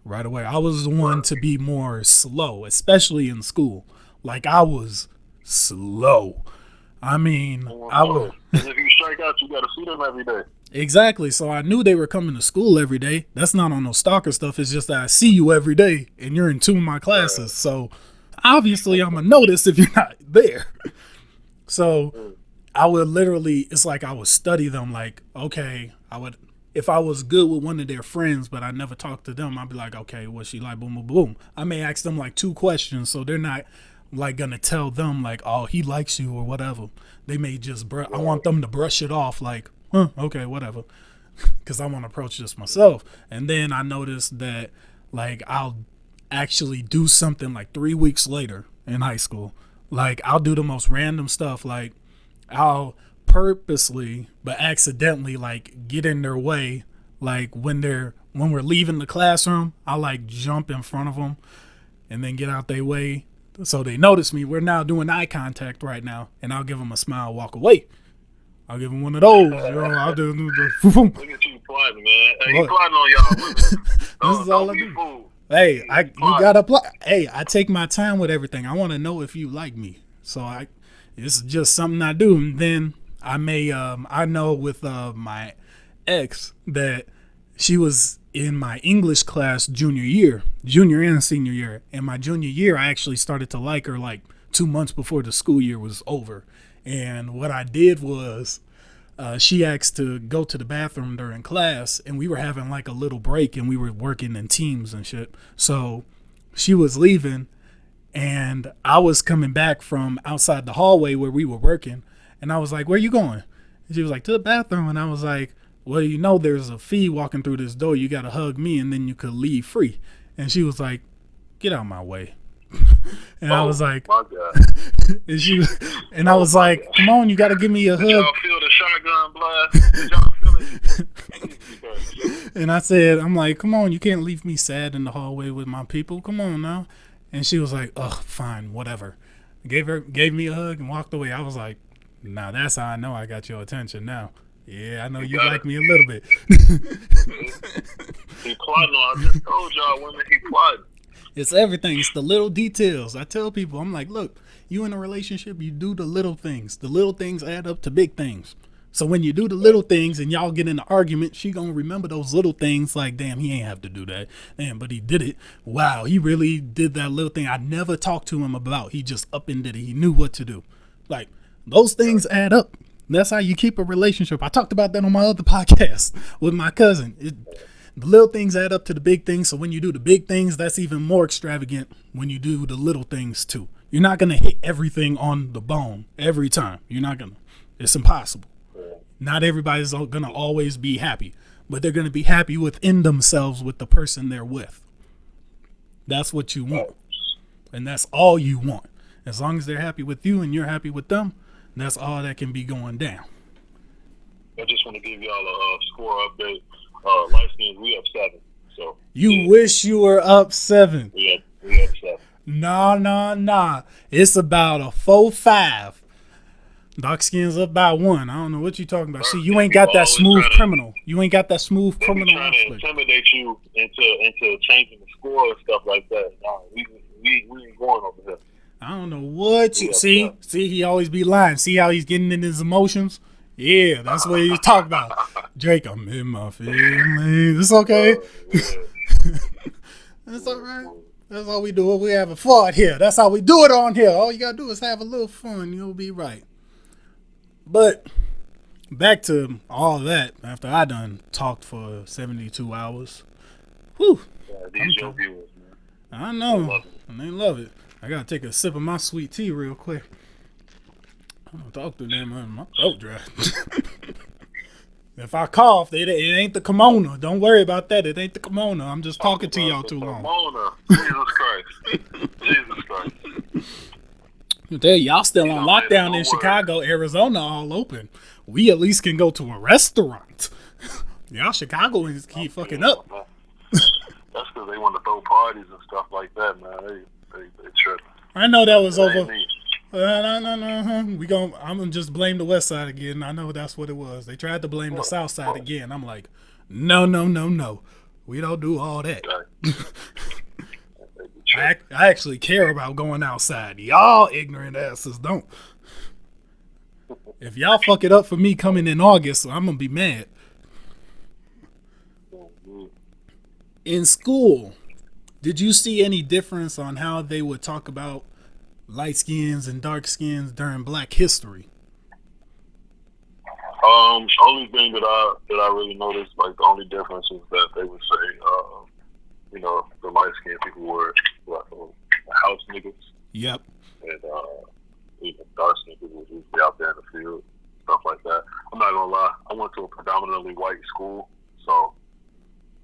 right away. I was the one to be more slow, especially in school. Like, I was slow. I mean, I was. If you strike out, you got to see them every day. Exactly. So I knew they were coming to school every day. That's not on no stalker stuff. It's just that I see you every day and you're in 2 of my classes. So obviously I'm going to notice if you're not there. So I would literally, it's like I would study them. Like, okay, if I was good with one of their friends, but I never talked to them, I'd be like, okay, what's she like? Boom, boom, boom. I may ask them like 2 questions, so they're not like gonna tell them like, oh, he likes you or whatever. They may just, I want them to brush it off like, okay, whatever, because I want to approach this myself. And then I noticed that like I'll actually do something like 3 weeks later in high school. Like I'll do the most random stuff. Like I'll purposely but accidentally like get in their way, like when we're leaving the classroom, I like jump in front of them and then get out their way So they notice me. We're now doing eye contact right now, and I'll give them a smile, walk away. I'll give them one of those. I'll do the. Look at you plotting, man. Hey, you plotting on y'all. This is all I do. Fool. Hey, you gotta plot. Hey, I take my time with everything. I want to know if you like me. So this is just something I do. And then I may, I know with my ex that she was in my English class junior and senior year. And my junior year, I actually started to like her like 2 months before the school year was over. And what I did was she asked to go to the bathroom during class, and we were having like a little break, and we were working in teams and shit. So she was leaving, and I was coming back from outside the hallway where we were working, and I was like, "Where you going?" And she was like, "To the bathroom." And I was like, "Well, you know there's a fee walking through this door. You got to hug me, and then you could leave free." And she was like, "Get out of my way." And I was like, my God. and I was like, "Come on, you got to give me a hug." Did y'all feel the shotgun blast? Did y'all feel it? And I said, I'm like, "Come on, you can't leave me sad in the hallway with my people. Come on now." And she was like, "Ugh, fine, whatever." Gave me a hug and walked away. I was like, "Now that's how I know I got your attention now. Yeah, I know you like me a little bit." He plotting on. I just told y'all women he plotting. It's everything. It's the little details. I tell people, I'm like, look, you in a relationship, you do the little things. The little things add up to big things. So when you do the little things and y'all get in an argument, she gonna remember those little things like, damn, he ain't have to do that. Damn, but he did it. Wow, he really did that little thing I never talked to him about. He just up and did it. He knew what to do. Like, those things add up. That's how you keep a relationship. I talked about that on my other podcast with my cousin. The little things add up to the big things. So when you do the big things, that's even more extravagant when you do the little things too. You're not going to hit everything on the bone every time. You're not going to. It's impossible. Not everybody's going to always be happy, but they're going to be happy within themselves with the person they're with. That's what you want. And that's all you want. As long as they're happy with you and you're happy with them, that's all that can be going down. I just want to give y'all a score update. Light skins, we up 7. So you wish you were up 7. We up 7. Nah. It's about a 4-5. Dark skins up by 1. I don't know what you talking about. See, you ain't got that smooth criminal. You ain't got that smooth criminal. Trying to intimidate you into changing the score and stuff like that. Nah, we ain't going over here. I don't know what you see. See, he always be lying. See how he's getting in his emotions. Yeah, that's what he's talking about. Drake, I'm in my feelings. It's okay. That's all right. That's all we do. We have a fun here. That's how we do it on here. All you gotta do is have a little fun. You'll be right. But back to all that. After I done talked for 72 hours. Whew. Yeah, these your viewers, man. I know. And they love it. I gotta take a sip of my sweet tea real quick. I'm gonna talk to them and my throat dry. If I cough, it ain't the kimono. Don't worry about that. It ain't the kimono. I'm just talking to y'all too long. Kimono. Jesus Christ. I tell y'all still on lockdown in Chicago, Arizona, all open. We at least can go to a restaurant. Y'all Chicagoans keep fucking up. That's because they want to throw parties and stuff like that, man. They tripping. I know that was over. No. I'm gonna just blame the West Side again. I know that's what it was. They tried to blame the South Side again. I'm like, no. We don't do all that. I actually care about going outside. Y'all ignorant asses don't. If y'all fuck it up for me coming in August, I'm gonna be mad. In school, did you see any difference on how they would talk about light skins and dark skins during Black History? Only thing that I really noticed, like the only difference is that they would say, the light skinned people were house niggas. Yep. And even dark skinned people was usually out there in the field, stuff like that. I'm not gonna lie, I went to a predominantly white school, so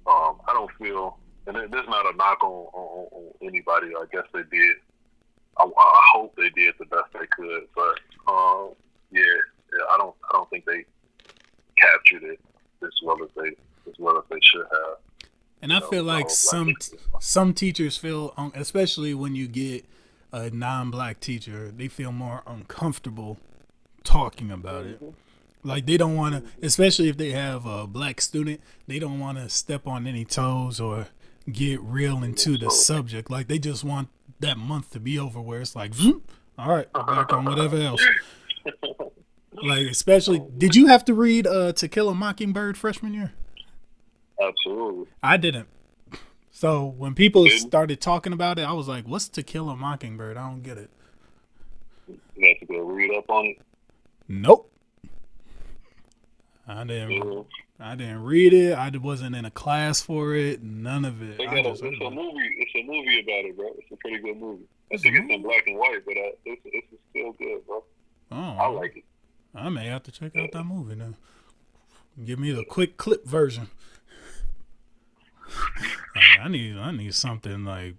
I don't feel, and there's not a knock on anybody. I guess they did. I hope they did the best they could, but I don't think they captured it as well as they should have. And I feel like some teachers feel, especially when you get a non-black teacher, they feel more uncomfortable talking about it. Like they don't want to, especially if they have a black student, they don't want to step on any toes or get real into the subject. Like they just want that month to be over where it's like, zoom, all right, back on whatever else. Like especially, did you have to read To Kill a Mockingbird freshman year? Absolutely. I didn't. So when people started talking about it, I was like, "What's To Kill a Mockingbird? I don't get it." You have to go read up on it. Nope. I didn't. I didn't read it. I wasn't in a class for it. None of it. It's a movie. It's a movie about it, bro. It's a pretty good movie. I think it's in black and white, but it's still good, bro. Oh, I like it. I may have to check out that movie now. Give me the quick clip version. I need something like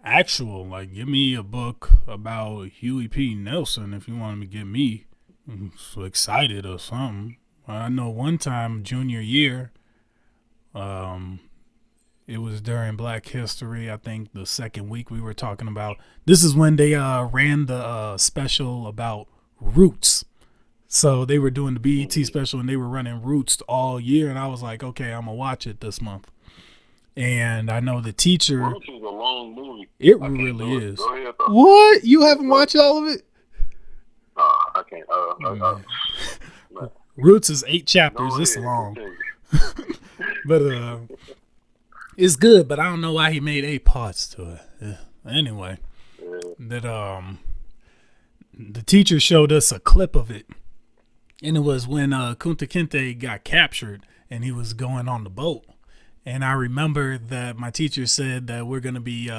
actual. Like, give me a book about Huey P. Nelson if you want to get me so excited or something. I know one time, junior year, it was during Black History. I think the second week we were talking about. This is when they ran the special about Roots. So they were doing the BET special and they were running Roots all year. And I was like, okay, I'm going to watch it this month. And I know the teacher. Roots is a long movie. It really is. Go ahead, what? You haven't watched all of it? I can't. Roots is 8 chapters. It's long. But it's good, but I don't know why he made 8 parts to it. Yeah. Anyway, that the teacher showed us a clip of it. And it was when Kunta Kinte got captured and he was going on the boat. And I remember that my teacher said that we're going to be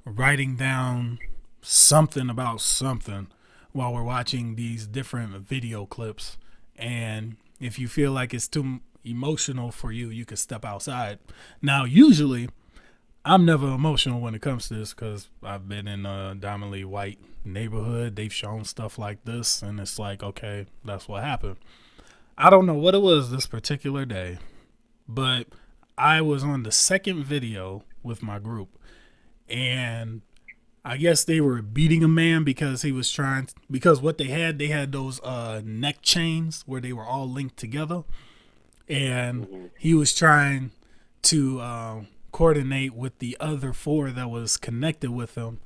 writing down something about something while we're watching these different video clips. And if you feel like it's too emotional for you, you can step outside. Now, usually, I'm never emotional when it comes to this because I've been in a dominantly white neighborhood. They've shown stuff like this, and it's like, okay, that's what happened. I don't know what it was this particular day, but I was on the second video with my group, and I guess they were beating a man because he was because what they had those neck chains where they were all linked together, and he was trying to coordinate with the other 4 that was connected with him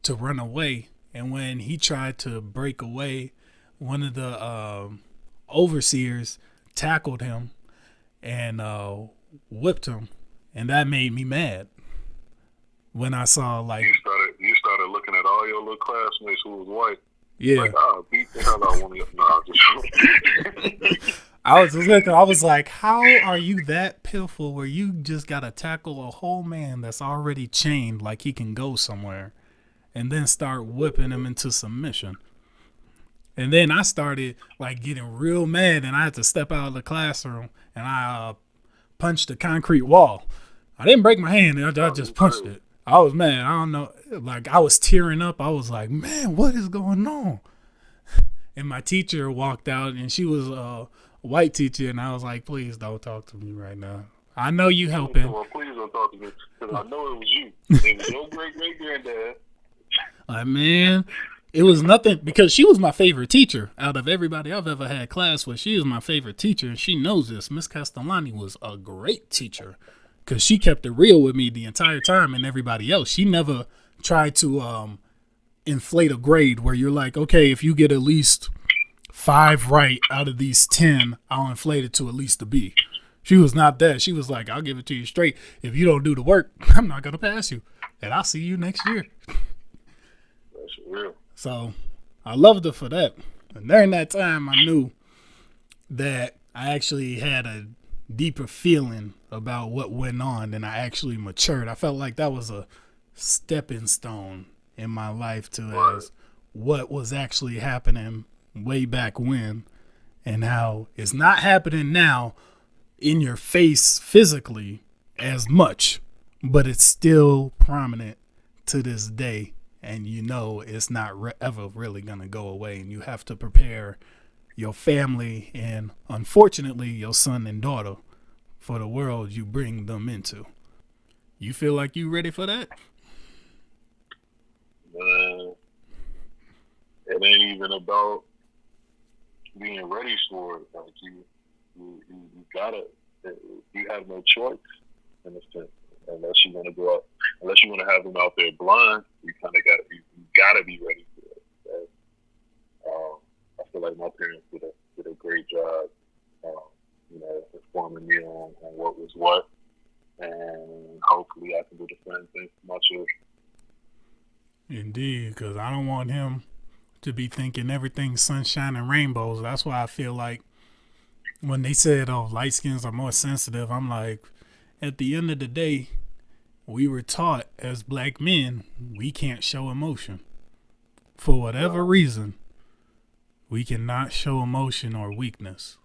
to run away. And when he tried to break away, one of the overseers tackled him and whipped him, and that made me mad. When I saw like you started looking at all your little classmates who was white. Yeah. Like, beat the hell out of one of you. I was like, how are you that pitiful where you just gotta tackle a whole man that's already chained like he can go somewhere and then start whipping him into submission? And then I started like getting real mad and I had to step out of the classroom and I punched the concrete wall. I didn't break my hand. I just punched it. I was mad. I don't know. Like I was tearing up. I was like, man, what is going on? And my teacher walked out and she was a white teacher. And I was like, please don't talk to me right now. I know you helping. Well, please don't talk to me because I know it was you. It was your great-great-granddad. Like, man, it was nothing because she was my favorite teacher out of everybody I've ever had class with. She was my favorite teacher, and she knows this. Miss Castellani was a great teacher because she kept it real with me the entire time and everybody else. She never tried to inflate a grade where you're like, okay, if you get at least 5 right out of these 10, I'll inflate it to at least a B. She was not that. She was like, I'll give it to you straight. If you don't do the work, I'm not going to pass you. And I'll see you next year. That's real. So I loved her for that. And during that time, I knew that I actually had a deeper feeling about what went on and I actually matured. I felt like that was a stepping stone in my life to as what was actually happening way back when and how it's not happening now in your face physically as much, but it's still prominent to this day. And you know it's not ever really going to go away. And you have to prepare your family and, unfortunately, your son and daughter for the world you bring them into. You feel like you ready for that? Man, it ain't even about being ready for it. Like you gotta, you have no choice in a sense, unless you want to go out, unless you want to have them out there blind. You kind of gotta be ready for it. I feel like my parents did a great job, um, informing me on what was what, and hopefully I can do the same thing for my children. Indeed, because I don't want him to be thinking everything's sunshine and rainbows. That's why I feel like when they said, "Oh, light skins are more sensitive," I'm like, at the end of the day, we were taught as black men we can't show emotion for whatever No, reason. We cannot show emotion or weakness.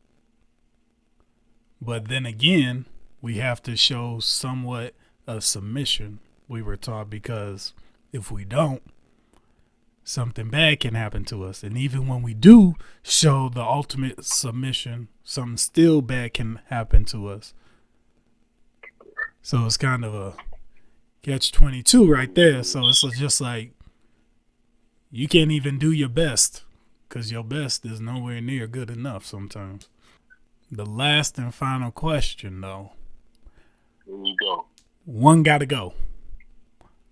But then again, we have to show somewhat of submission. We were taught because if we don't, something bad can happen to us. And even when we do show the ultimate submission, something still bad can happen to us. So it's kind of a catch 22 right there. So it's just like you can't even do your best because your best is nowhere near good enough sometimes. The last and final question, though, here you go. one got to go.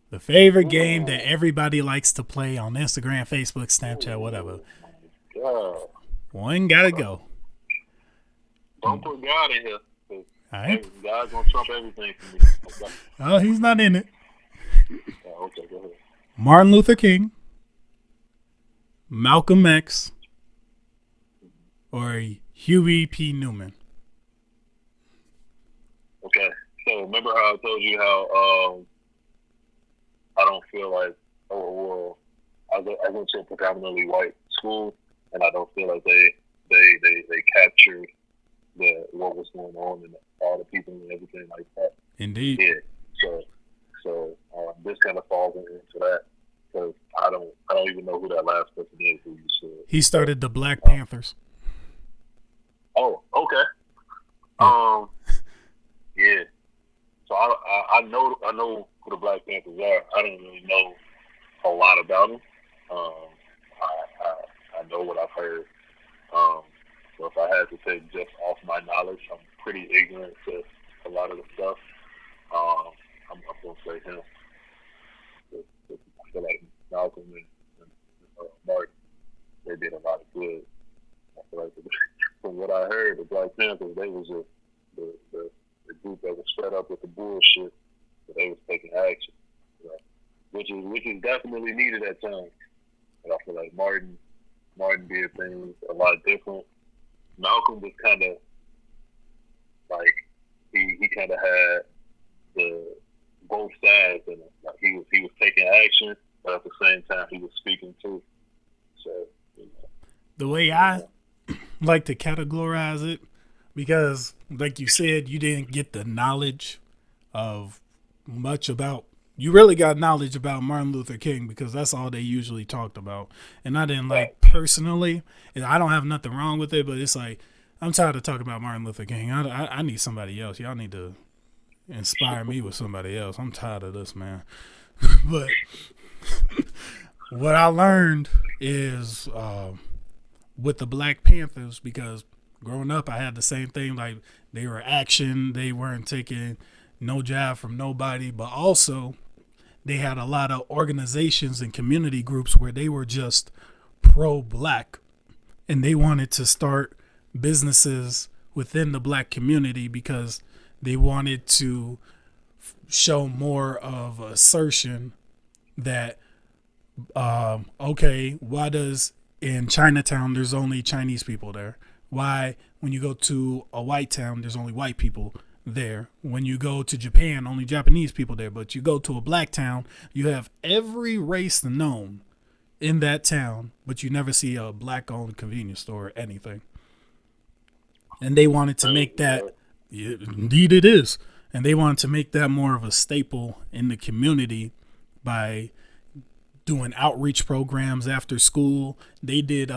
The favorite game that Ooh, everybody likes to play on Instagram, Facebook, Snapchat, whatever. ooh, God. One got to go. Don't put God in here. 'Cause All right. God's gonna trump everything for me. Okay. Oh, he's not in it. Okay, go ahead. Martin Luther King, Malcolm X, or Huey P. Newman. Okay. So remember how I told you how I don't feel like well I went to a predominantly white school and I don't feel like they captured the what was going on and all the people and everything like that. Indeed. Yeah. So this kind of falls into that because I don't even know who that last person is who you said. He But started the Black uh, Panthers. oh, okay. Yeah. Yeah. So I know who the Black Panthers are. I don't really know a lot about them. Um, I know what I've heard. Um, so if I had to take just off my knowledge, I'm pretty ignorant to a lot of the stuff. Um, I'm gonna say him. I feel like Malcolm and Martin, they did a lot of good. I feel like from what I heard, the Black Panthers, they was the group that was fed up with the bullshit, but they was taking action, you know, which is definitely needed at times. And I feel like Martin did things a lot different. Malcolm was kind of like he kind of had the both sides, and like he was taking action, but at the same time he was speaking too. So you The way I know, like to categorize it, because, like you said, you didn't get the knowledge of much about. You really got knowledge about Martin Luther King because that's all they usually talked about. And I didn't right. like personally, and I don't have nothing wrong with it, but it's like, I'm tired of talking about Martin Luther King. I need somebody else. Y'all need to inspire me with somebody else. I'm tired of this, man. But what I learned is with the Black Panthers, because growing up, I had the same thing. Like, they were action, they weren't taking no job from nobody, but also they had a lot of organizations and community groups where they were just pro black and they wanted to start businesses within the black community because they wanted to show more of assertion that okay, why does in Chinatown there's only Chinese people there? Why when you go to a white town there's only white people there? When you go to Japan, only Japanese people there, but you go to a black town, you have every race known in that town, but you never see a black owned convenience store or anything. And they wanted to make that, yeah, indeed it is. And they wanted to make that more of a staple in the community by doing outreach programs after school. They did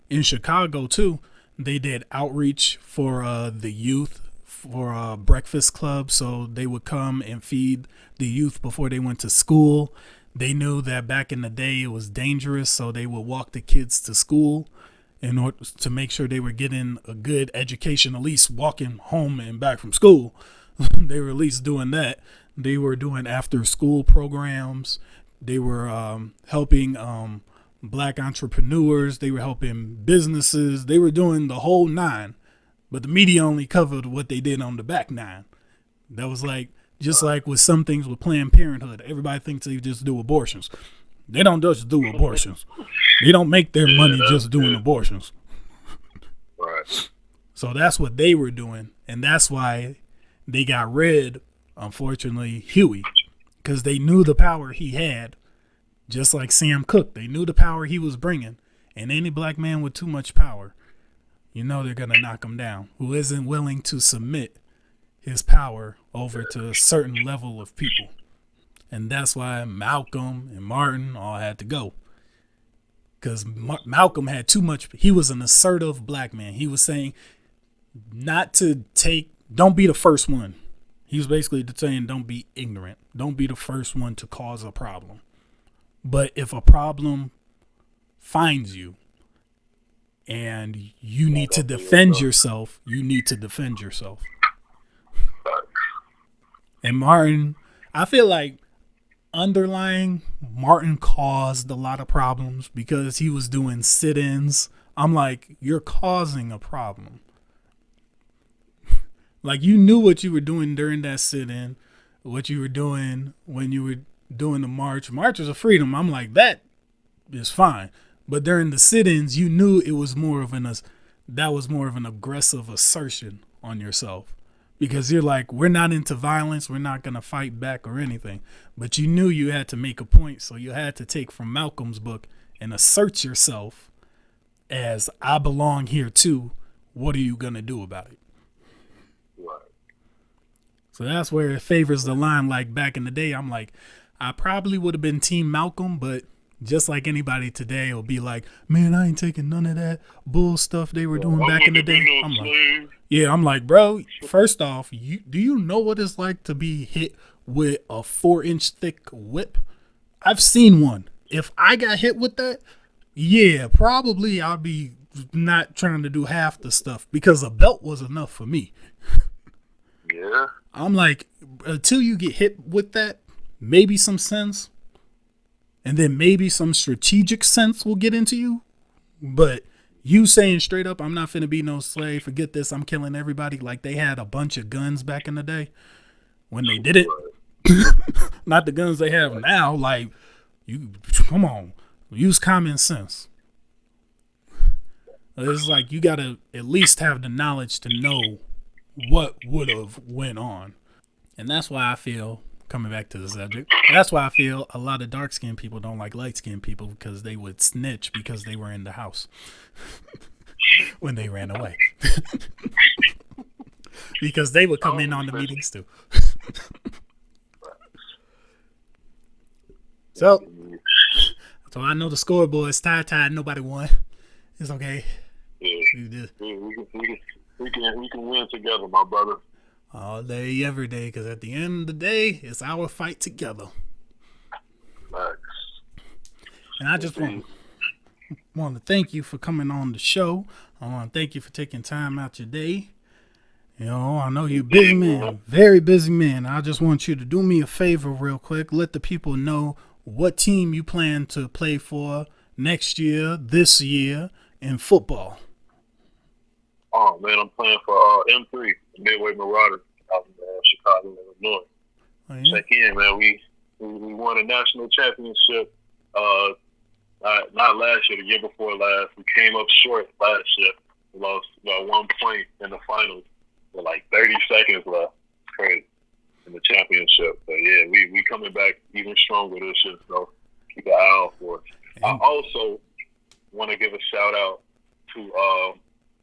in Chicago too. They did outreach for the youth for a breakfast club, so they would come and feed the youth before they went to school. They knew that back in the day it was dangerous, so they would walk the kids to school in order to make sure they were getting a good education, at least walking home and back from school. They were at least doing that. They were doing after school programs. They were helping black entrepreneurs. They were helping businesses. They were doing the whole nine. But the media only covered what they did on the back nine. That was like, just like with some things with Planned Parenthood. Everybody thinks they just do abortions. They don't just do abortions. They don't make their money just doing abortions. Right. So that's what they were doing. And that's why they got rid, unfortunately, Huey. Because they knew the power he had. Just like Sam Cooke. They knew the power he was bringing. And any black man with too much power, you know they're going to knock him down. Who isn't willing to submit his power over to a certain level of people. And that's why Malcolm and Martin all had to go. Because Malcolm had too much. He was an assertive black man. He was saying don't be the first one. He was basically saying don't be ignorant. Don't be the first one to cause a problem. But if a problem finds you and you need to defend yourself, you need to defend yourself. And Martin, I feel like underlying, Martin caused a lot of problems because he was doing sit-ins. I'm like, you're causing a problem. Like, you knew what you were doing during that sit-in, what you were doing when you were doing the march. Marches of freedom, I'm like, that is fine. But during the sit-ins, you knew it was more of an aggressive assertion on yourself. Because you're like, we're not into violence. We're not going to fight back or anything. But you knew you had to make a point. So you had to take from Malcolm's book and assert yourself as I belong here too. What are you going to do about it? Right. So that's where it favors the line. Like back in the day, I'm like, I probably would have been Team Malcolm, but just like anybody today will be like, man, I ain't taking none of that bull stuff they were doing back in the day. I'm like, bro, first off, do you know what it's like to be hit with a 4-inch thick whip? I've seen one. If I got hit with that, yeah, probably I'll be not trying to do half the stuff because a belt was enough for me. Yeah. I'm like, until you get hit with that, maybe some sense. And then maybe some strategic sense will get into you. But you saying straight up, I'm not finna be no slave. Forget this. I'm killing everybody. Like they had a bunch of guns back in the day when they did it. Not the guns they have now. Like, you, come on. Use common sense. It's like you got to at least have the knowledge to know what would have went on. And that's why I feel, coming back to the subject, that's why I feel a lot of dark-skinned people don't like light-skinned people because they would snitch because they were in the house when they ran away. Because they would come in on the meetings too. So I know the scoreboard is tie, nobody won. It's okay. Yeah. We can win together, my brother. All day, every day, because at the end of the day, it's our fight together. Nice. And I just want to thank you for coming on the show. I want to thank you for taking time out your day. You know, I know you're a busy man, very busy man. I just want you to do me a favor real quick. Let the people know what team you plan to play for next year, this year, in football. Oh, man, I'm playing for M3, Midway Marauders, out in Chicago, Illinois. Oh, yeah. Check in, man. We won a national championship. Not last year, the year before last. We came up short last year. We lost by 1 point in the finals with like 30 seconds left. Crazy. In the championship. But yeah, we coming back even stronger this year, so keep an eye out for us. I also want to give a shout out to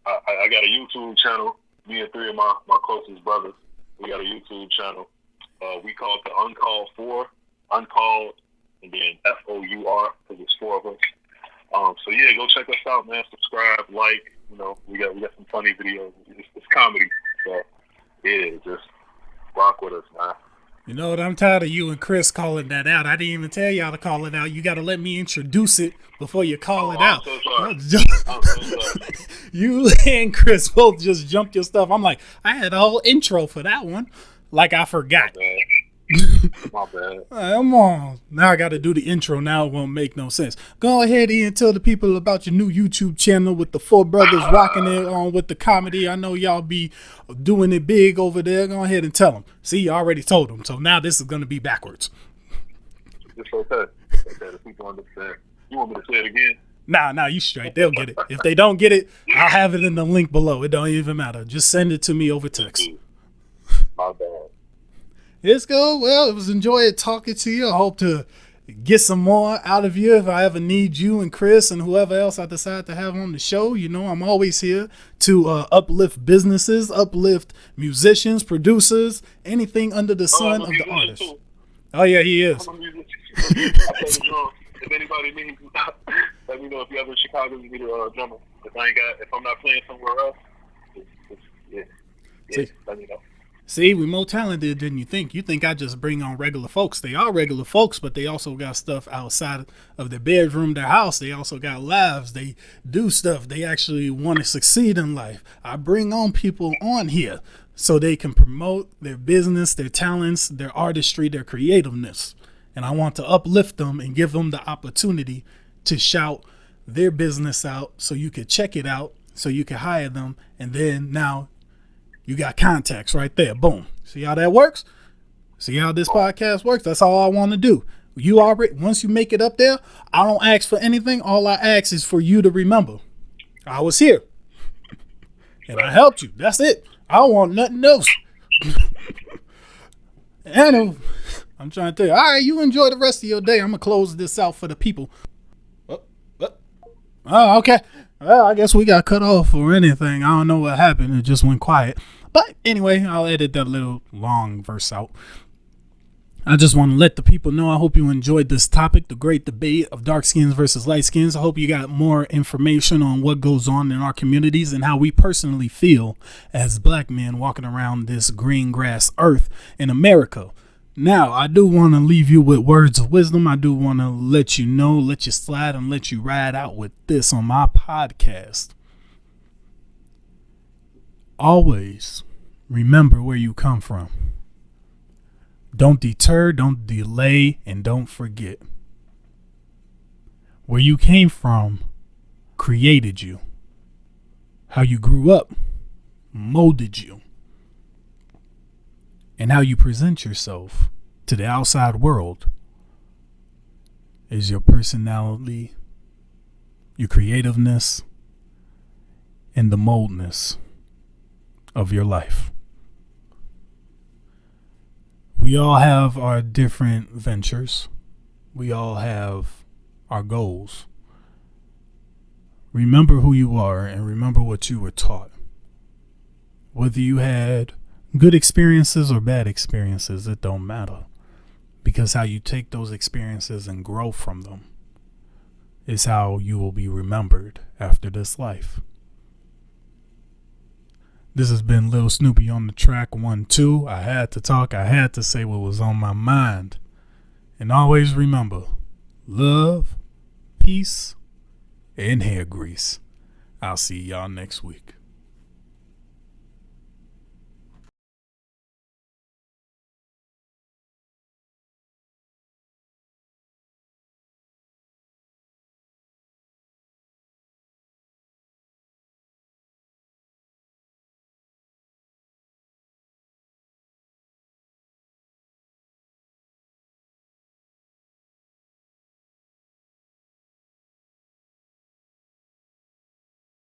I got a YouTube channel. Me and 3 of my closest brothers, we got a YouTube channel. We call it the uncommonfour, uncalled, and then FOUR, because it's 4 of us. So yeah, go check us out, man. Subscribe, like. You know, we got some funny videos. It's comedy. So yeah, just rock with us, man. You know what? I'm tired of you and Chris calling that out. I didn't even tell y'all to call it out. You got to let me introduce it before you call it I'm out. so sorry. I'm so sorry. You and Chris both just jumped your stuff. I'm like, I had a whole intro for that one. Like I My forgot. bad. My bad. Come on. Now I got to do the intro. Now it won't make no sense. Go ahead, Ian. Tell the people about your new YouTube channel with the four brothers rocking it on with the comedy. I know y'all be doing it big over there. Go ahead and tell them. See, you already told them. So now this is going to be backwards. It's okay. It's okay. The people understand. You want me to say it again? Nah, you straight. They'll get it. If they don't get it, I'll have it in the link below. It don't even matter. Just send it to me over text. My bad. It's good. Well, it was enjoying talking to you. I hope to get some more out of you if I ever need you and Chris and whoever else I decide to have on the show. You know, I'm always here to uplift businesses, uplift musicians, producers, anything under the sun of the artist. Too. Oh, yeah, he is. I'm a musician. I play the drums. If anybody needs me, let me know. If you ever in Chicago, you need a drummer. If I'm not playing somewhere else, let me know. See, we more talented than you think. You think I just bring on regular folks. They are regular folks, but they also got stuff outside of their bedroom, their house. They also got lives. They do stuff. They actually want to succeed in life. I bring on people on here so they can promote their business, their talents, their artistry, their creativeness. And I want to uplift them and give them the opportunity to shout their business out so you can check it out, so you can hire them. And then now you got contacts right there. Boom. See how that works? See how this podcast works? That's all I want to do. You already, once you make it up there, I don't ask for anything. All I ask is for you to remember I was here and I helped you. That's it. I don't want nothing else. And I'm trying to tell you, all right, you enjoy the rest of your day. I'm going to close this out for the people. Oh, okay. Well, I guess we got cut off or anything. I don't know what happened. It just went quiet. But anyway, I'll edit that little long verse out. I just want to let the people know I hope you enjoyed this topic, the great debate of dark skins versus light skins. I hope you got more information on what goes on in our communities and how we personally feel as black men walking around this green grass earth in America. Now, I do want to leave you with words of wisdom. I do want to let you know, let you slide and let you ride out with this on my podcast. Always remember where you come from. Don't deter, don't delay, and don't forget. Where you came from created you. How you grew up molded you. And how you present yourself to the outside world is your personality, your creativeness, and the moldness of your life. We all have our different ventures. We all have our goals. Remember who you are and remember what you were taught. Whether you had good experiences or bad experiences, it don't matter. Because how you take those experiences and grow from them is how you will be remembered after this life. This has been Lil Snoopy on the track 1-2. I had to talk. I had to say what was on my mind. And always remember, love, peace, and hair grease. I'll see y'all next week.